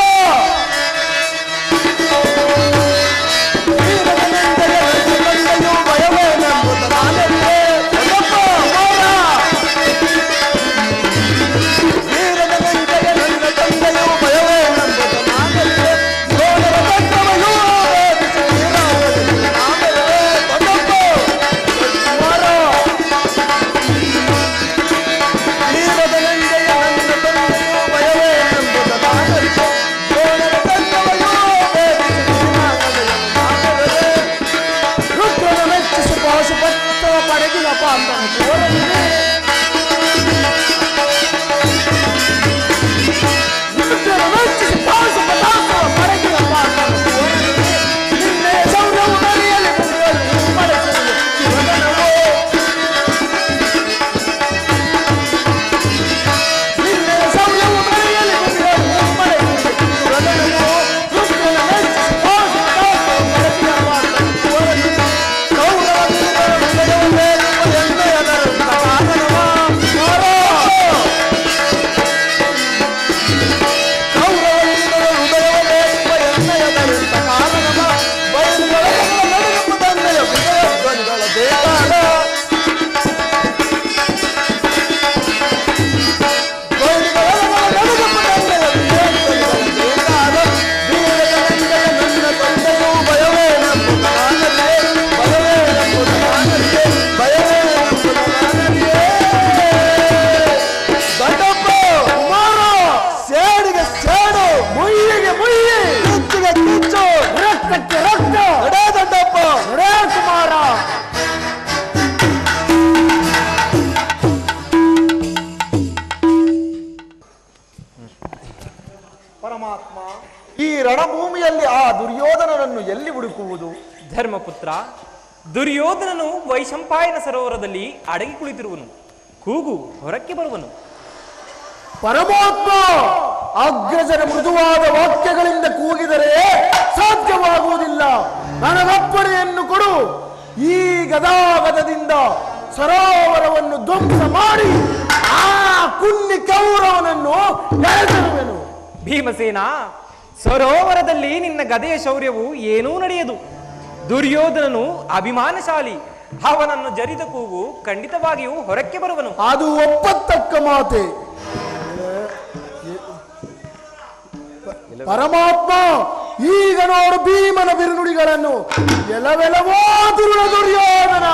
ಪರಮಾತ್ಮ, ಈ ರಣಭೂಮಿಯಲ್ಲಿ ಆ ದುರ್ಯೋಧನನನ್ನು ಎಲ್ಲಿ ಹುಡುಕುವುದು? ಧರ್ಮಪುತ್ರ, ದುರ್ಯೋಧನನು ವೈಶಂಪಾಯನ ಸರೋವರದಲ್ಲಿ ಅಡಗಿ ಕುಳಿತಿರುವನು. ಕೂಗು, ಹೊರಕ್ಕೆ ಬರುವನು. ಪರಮಾತ್ಮ, ಅಗ್ರಜರ ಮೃದುವಾದ ವಾಕ್ಯಗಳಿಂದ ಕೂಗಿದರೆ ಸಾಧ್ಯವಾಗುವುದಿಲ್ಲ. ನನಗಪ್ಪಣೆಯನ್ನು ಕೊಡು. ಈ ಗದಾಗದದಿಂದ ಸರೋವರವನ್ನು ಧ್ವಂಸ ಮಾಡಿ ಆ ಕುನ್ನಿ ಕೌರವನನ್ನು ಎಳೆದಿರುವೆನು. ಭೀಮಸೇನ, ಸರೋವರದಲ್ಲಿ ನಿನ್ನ ಗದೆಯ ಶೌರ್ಯವು ಏನೂ ನಡೆಯದು. ದುರ್ಯೋಧನನು ಅಭಿಮಾನಶಾಲಿ. ಅವನನ್ನು ಜರಿದ ಕೂಗು ಖಂಡಿತವಾಗಿಯೂ ಹೊರಕ್ಕೆ ಬರುವನು. ಅದು ಒಪ್ಪತಕ್ಕ ಮಾತೆ. ಪರಮಾತ್ಮ, ಈಗ ನೋಡು ಭೀಮನ ಬಿರುನುಡಿಗಳನ್ನು. ಎಲವೆಲವೋ ದುರ್ಯೋಧನ,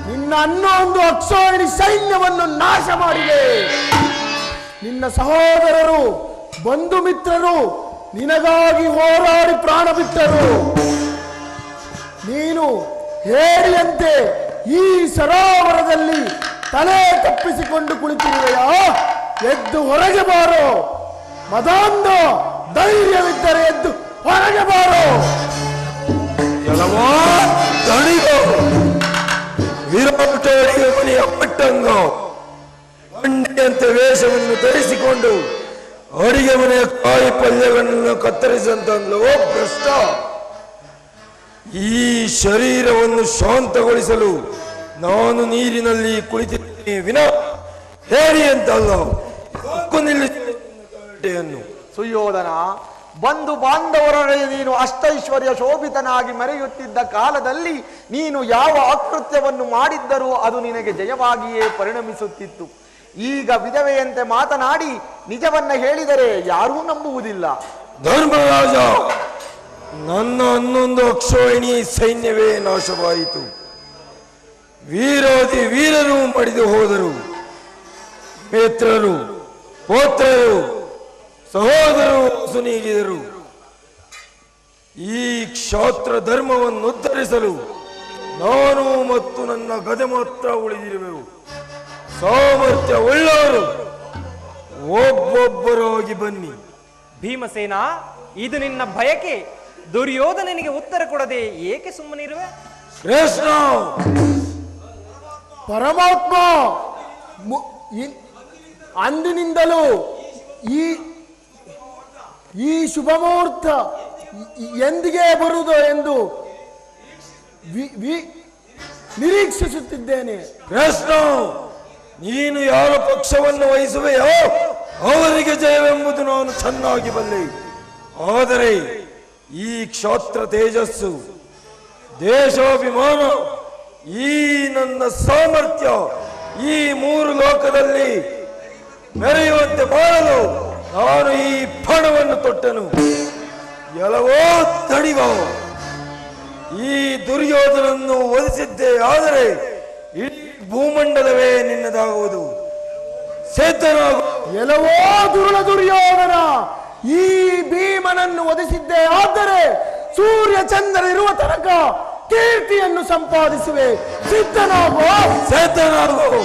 ನಿನ್ನ ಅನ್ನೊಂದು ಅಕ್ಷೋಹಿಣಿ ಸೈನ್ಯವನ್ನು ನಾಶ ಮಾಡಿದೆ. ನಿನ್ನ ಸಹೋದರರು ಬಂಧು ಮಿತ್ರರು ನಿನಗಾಗಿ ಹೋರಾಡಿ ಪ್ರಾಣ ಬಿಟ್ಟರು. ನೀನು ಹೇಳಿಯಂತೆ ಈ ಸರೋವರದಲ್ಲಿ ತಲೆ ತಪ್ಪಿಸಿಕೊಂಡು ಕುಳಿತಿರುವೆಯಾ? ಎದ್ದು ಹೊರಗೆ ಬಾರೋ. ಮದಾಂಧ, ಧೈರ್ಯವಿದ್ದರೆ ಎದ್ದು ಹೊರಗೆ ಬಾರೋ. ಎಲ್ಲವೋ ತಣಿಗೋ, ವಿರಾಟ ಅಡಿಗೆ ಮನೆಯ ಪಟ್ಟಂಗೋ, ಬಂಡೆಯಂತೆ ವೇಷವನ್ನು ಧರಿಸಿಕೊಂಡು ಅಡಿಗೆ ಮನೆಯ ಕಾಯಿ ಪಲ್ಯಗಳನ್ನು ಕತ್ತರಿಸಂತಂದ್ಲೋ ಭ್ರಷ್ಟ. ಈ ಶರೀರವನ್ನು ಶಾಂತಗೊಳಿಸಲು ನಾನು ನೀರಿನಲ್ಲಿ ಕುಳಿತಿದ್ದೇನೆ ವಿನ ಹೇಳಿ ಅಂತಲ್ಲ. ನಿಲ್ಲಿಸನ್ನು ಸುಯೋಧನ, ಬಂಧು ಬಾಂಧವರೊಡನೆ ನೀನು ಅಷ್ಟೈಶ್ವರ್ಯ ಶೋಭಿತನಾಗಿ ಮೆರೆಯುತ್ತಿದ್ದ ಕಾಲದಲ್ಲಿ ನೀನು ಯಾವ ಅಕೃತ್ಯವನ್ನು ಮಾಡಿದ್ದರೂ ಅದು ನಿನಗೆ ಜಯವಾಗಿಯೇ ಪರಿಣಮಿಸುತ್ತಿತ್ತು. ಈಗ ವಿಧವೆಯಂತೆ ಮಾತನಾಡಿ ನಿಜವನ್ನ ಹೇಳಿದರೆ ಯಾರೂ ನಂಬುವುದಿಲ್ಲ. ಧರ್ಮರಾಜ, ನನ್ನ 11 ಅಕ್ಷೋಹಿಣಿ ಸೈನ್ಯವೇ ನಾಶವಾಯಿತು. ವೀರಾದಿ ವೀರರು ಮಡಿದು ಹೋದರು. ಮಿತ್ರರು, ಪೋತ್ರರು, ಸಹೋದರರು ಸುನೀಗಿದರು. ಈ ಕ್ಷಾತ್ರ ಧರ್ಮವನ್ನು ಉದ್ಧರಿಸಲು ನಾನು ಮತ್ತು ನನ್ನ ಗದೆ ಮಾತ್ರ ಉಳಿದಿರುವೆವು. ಸಾಮರ್ಥ್ಯ ಉಳ್ಳವರು ಒಬ್ಬೊಬ್ಬರಾಗಿ ಬನ್ನಿ. ಭೀಮಸೇನ, ಇದು ನಿನ್ನ ಬಯಕೆ. ದುರ್ಯೋಧನನಿಗೆ ಉತ್ತರ ಕೊಡದೆ ಏಕೆ ಸುಮ್ಮನಿರುವೆ? ಕೃಷ್ಣ, ಪರಮಾತ್ಮ, ಅಂದಿನಿಂದಲೂ ಈ ಶುಭ ಮುಹೂರ್ತ ಎಂದಿಗೆ ಬರುವುದು ಎಂದು ನಿರೀಕ್ಷಿಸುತ್ತಿದ್ದೇನೆ. ಕೃಷ್ಣ, ನೀನು ಯಾರ ಪಕ್ಷವನ್ನು ವಹಿಸುವೆಯೋ ಅವರಿಗೆ ಜಯವೆಂಬುದು ನಾನು ಚೆನ್ನಾಗಿ ಬಲ್ಲೆ. ಆದರೆ ಈ ಕ್ಷಾತ್ರ ತೇಜಸ್ಸು, ದೇಶಾಭಿಮಾನ, ಈ ನನ್ನ ಸಾಮರ್ಥ್ಯ ಈ 3 ಲೋಕದಲ್ಲಿ ಮೆರೆಯುವಂತೆ ಮಾಡಲು ನಾನು ಈ ಪಣವನ್ನು ತೊಟ್ಟನು. ಎಲ್ಲವೋ ತಡಿಗೋ, ಈ ದುರ್ಯೋಧನನ್ನು ವಧಿಸಿದ್ದೇ ಆದರೆ ಇಡೀ ಭೂಮಂಡಲವೇ ನಿನ್ನದಾಗುವುದು. ಸೇತನಾಗು. ಎಲ್ಲವೋ ದುರ್ಯೋಧನ, ಈ ಭೀಮನನ್ನು ವಧಿಸಿದ್ದೇ ಆದರೆ ಸೂರ್ಯ ಚಂದ್ರ ಇರುವ ತನಕ ಕೀರ್ತಿಯನ್ನು ಸಂಪಾದಿಸುವೆ. ಸಿದ್ಧನಾಗೋ. ಸಿದ್ಧನಾಗು.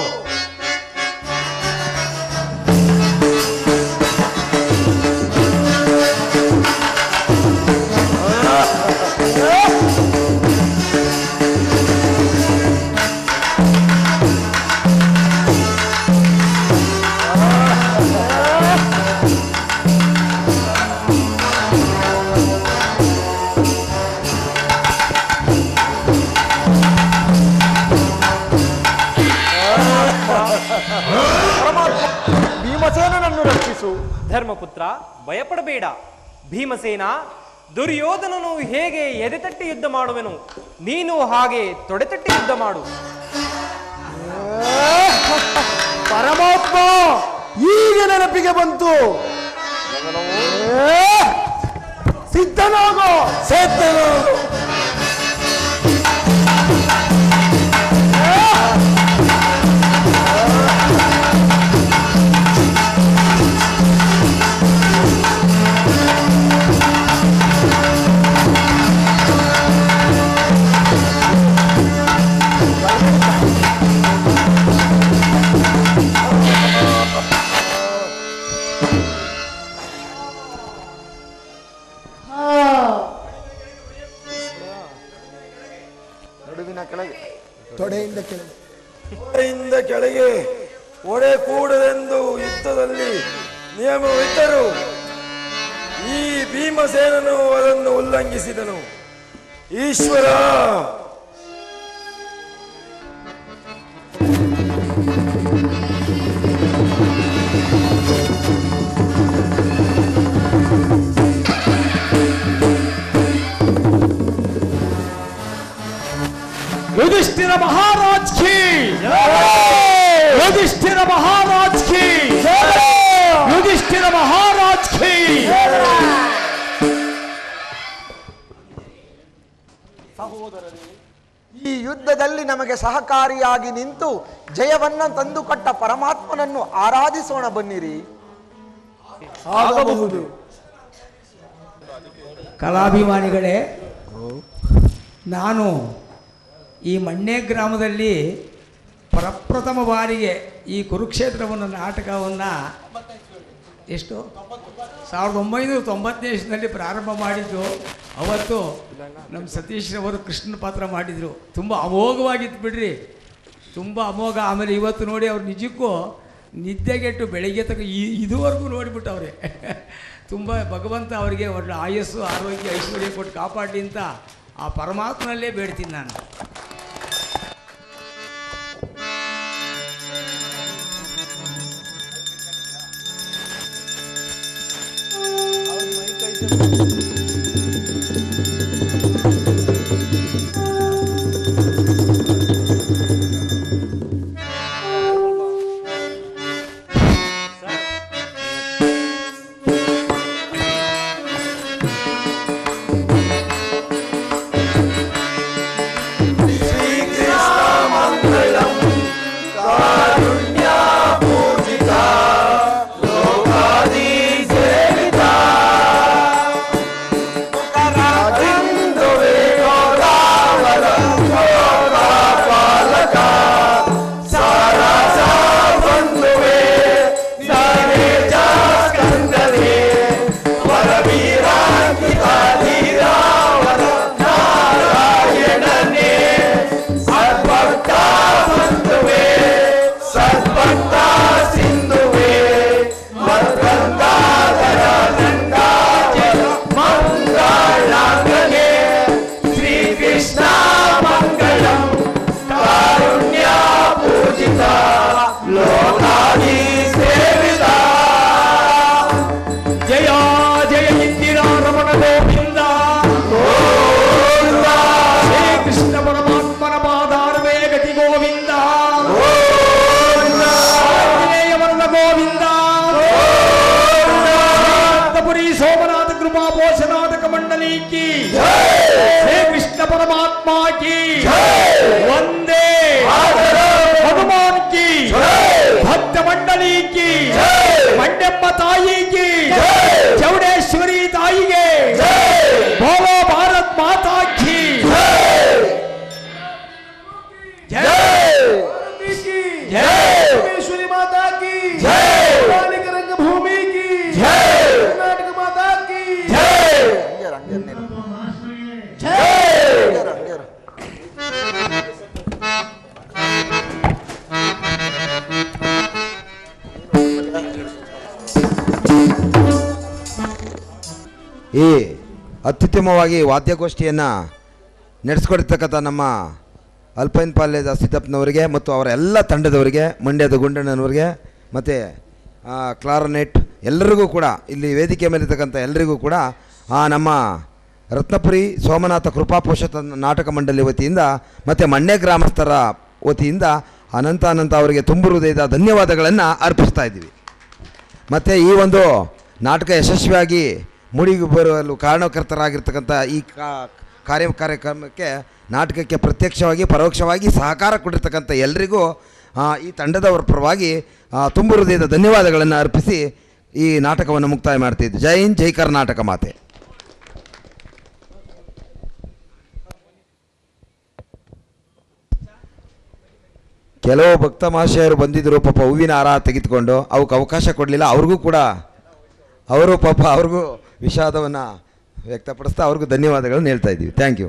ಭೀಮಸೇನನನ್ನು ರಕ್ಷಿಸು. ಧರ್ಮಪುತ್ರ, ಭಯಪಡಬೇಡ. ಭೀಮಸೇನ, ದುರ್ಯೋಧನನು ಹೇಗೆ ಎದೆತಟ್ಟಿ ಯುದ್ಧ ಮಾಡುವೆನು, ನೀನು ಹಾಗೆ ತೊಡೆತಟ್ಟಿ ಯುದ್ಧ ಮಾಡು. ಪರಮಾತ್ಮ ಈಗ ನೆನಪಿಗೆ ಬಂತು. ಸಿದ್ಧನಾಗೋ. ಸಿದ್ಧನಾಗು. ನಡುವಿನ ಕೆಳಗೆ, ತೊಡೆಯಿಂದ ಕೆಳಗೆ. ತೊಡೆಯಿಂದ ಕೆಳಗೆ ಒಡೆ ಕೂಡದೆಂದು ಯುದ್ಧದಲ್ಲಿ ನಿಯಮವಿದ್ದರು. ಈ ಭೀಮಸೇನನು ಅದನ್ನು ಉಲ್ಲಂಘಿಸಿದನು. ಈಶ್ವರ, युधिष्ठिर महाराज की, युधिष्ठिर महाराज की, युधिष्ठिर महाराज की. ಸಹೋದರರೇ, ಈ ಯುದ್ಧದಲ್ಲಿ ನಮಗೆ ಸಹಕಾರಿಯಾಗಿ ನಿಂತು ಜಯವನ್ನ ತಂದುಕೊಟ್ಟ ಪರಮಾತ್ಮನನ್ನು ಆರಾಧಿಸೋಣ ಬನ್ನಿರಿ. ಆಗಬಹುದು. ಕಲಾಭಿಮಾನಿಗಳೇ, ನಾನು ಈ ಮಣ್ಣೆ ಗ್ರಾಮದಲ್ಲಿ ಪ್ರಪ್ರಥಮ ಬಾರಿಗೆ ಈ ಕುರುಕ್ಷೇತ್ರವನ್ನು ನಾಟಕವನ್ನು ಎಷ್ಟು 1990ನೇ ಇಸ್ವಿಯಲ್ಲಿ ಪ್ರಾರಂಭ ಮಾಡಿದ್ದು. ಅವತ್ತು ನಮ್ಮ ಸತೀಶ್ರವರು ಕೃಷ್ಣ ಪಾತ್ರ ಮಾಡಿದರು. ತುಂಬ ಅಮೋಘವಾಗಿತ್ತು ಬಿಡ್ರಿ, ತುಂಬ ಅಮೋಘ. ಆಮೇಲೆ ಇವತ್ತು ನೋಡಿ ಅವ್ರು ನಿಜಕ್ಕೂ ನಿದ್ದೆಗೆಟ್ಟು ಬೆಳಗ್ಗೆ ತನಕ ಇದುವರೆಗೂ ನೋಡಿಬಿಟ್ಟವ್ರೆ. ತುಂಬ ಭಗವಂತ ಅವರಿಗೆ ಒಳ್ಳೆ ಆಯಸ್ಸು, ಆರೋಗ್ಯ, ಐಶ್ವರ್ಯ ಕೊಟ್ಟು ಕಾಪಾಡಲಿ ಅಂತ ಆ ಪರಮಾತ್ಮನಲ್ಲೇ ಬೇಡ್ತೀನಿ ನಾನು. चौड़ेश्वरी ताई गे, बोलो भारत माता की। ಈ ಅತ್ಯುತ್ತಮವಾಗಿ ವಾದ್ಯಗೋಷ್ಠಿಯನ್ನು ನಡೆಸ್ಕೊಡ್ತಕ್ಕಂಥ ನಮ್ಮ ಅಲ್ಪೈನ್ ಪಾಳ್ಯದ ಸಿದ್ದಪ್ಪನವರಿಗೆ ಮತ್ತು ಅವರ ಎಲ್ಲ ತಂಡದವರಿಗೆ, ಮಂಡ್ಯದ ಗುಂಡಣ್ಣನವರಿಗೆ ಮತ್ತು ಕ್ಲಾರನೆಟ್ ಎಲ್ಲರಿಗೂ ಕೂಡ, ಇಲ್ಲಿ ವೇದಿಕೆ ಮೇಲಿರ್ತಕ್ಕಂಥ ಎಲ್ಲರಿಗೂ ಕೂಡ ನಮ್ಮ ರತ್ನಪುರಿ ಸೋಮನಾಥ ಕೃಪಾಪೋಷಕ ನಾಟಕ ಮಂಡಳಿ ವತಿಯಿಂದ ಮತ್ತು ಮಂಡ್ಯ ಗ್ರಾಮಸ್ಥರ ವತಿಯಿಂದ ಅನಂತ ಅವರಿಗೆ ತುಂಬ ಹೃದಯದ ಧನ್ಯವಾದಗಳನ್ನು ಅರ್ಪಿಸ್ತಾ ಇದ್ದೀವಿ. ಮತ್ತು ಈ ಒಂದು ನಾಟಕ ಯಶಸ್ವಿಯಾಗಿ ಮೂಡಿಗೆ ಬರಲು ಕಾರಣಕರ್ತರಾಗಿರ್ತಕ್ಕಂಥ ಈ ಕಾರ್ಯಕ್ರಮಕ್ಕೆ, ನಾಟಕಕ್ಕೆ ಪ್ರತ್ಯಕ್ಷವಾಗಿ ಪರೋಕ್ಷವಾಗಿ ಸಹಕಾರ ಕೊಟ್ಟಿರ್ತಕ್ಕಂಥ ಎಲ್ಲರಿಗೂ ಈ ತಂಡದವರ ಪರವಾಗಿ ತುಂಬ ಹೃದಯದ ಧನ್ಯವಾದಗಳನ್ನು ಅರ್ಪಿಸಿ ಈ ನಾಟಕವನ್ನು ಮುಕ್ತಾಯ ಮಾಡ್ತಿದ್ದೆ. ಜೈ ಹಿಂದ್, ಜೈ ಕರ್ನಾಟಕ ಮಾತೆ. ಕೆಲವು ಭಕ್ತ ಮಹಾಶಯರು ಬಂದಿದ್ದರು, ಪಾಪ ಹೂವಿನ ಹಾರ ತೆಗೆದುಕೊಂಡು, ಅವಕ್ಕೆ ಅವಕಾಶ ಕೊಡಲಿಲ್ಲ. ಅವ್ರಿಗೂ ಕೂಡ ಅವ್ರಿಗೂ ವಿಷಾದವನ್ನು ವ್ಯಕ್ತಪಡಿಸ್ತಾ ಅವ್ರಿಗೂ ಧನ್ಯವಾದಗಳನ್ನು ಹೇಳ್ತಾ ಇದ್ದೀವಿ. Thank you.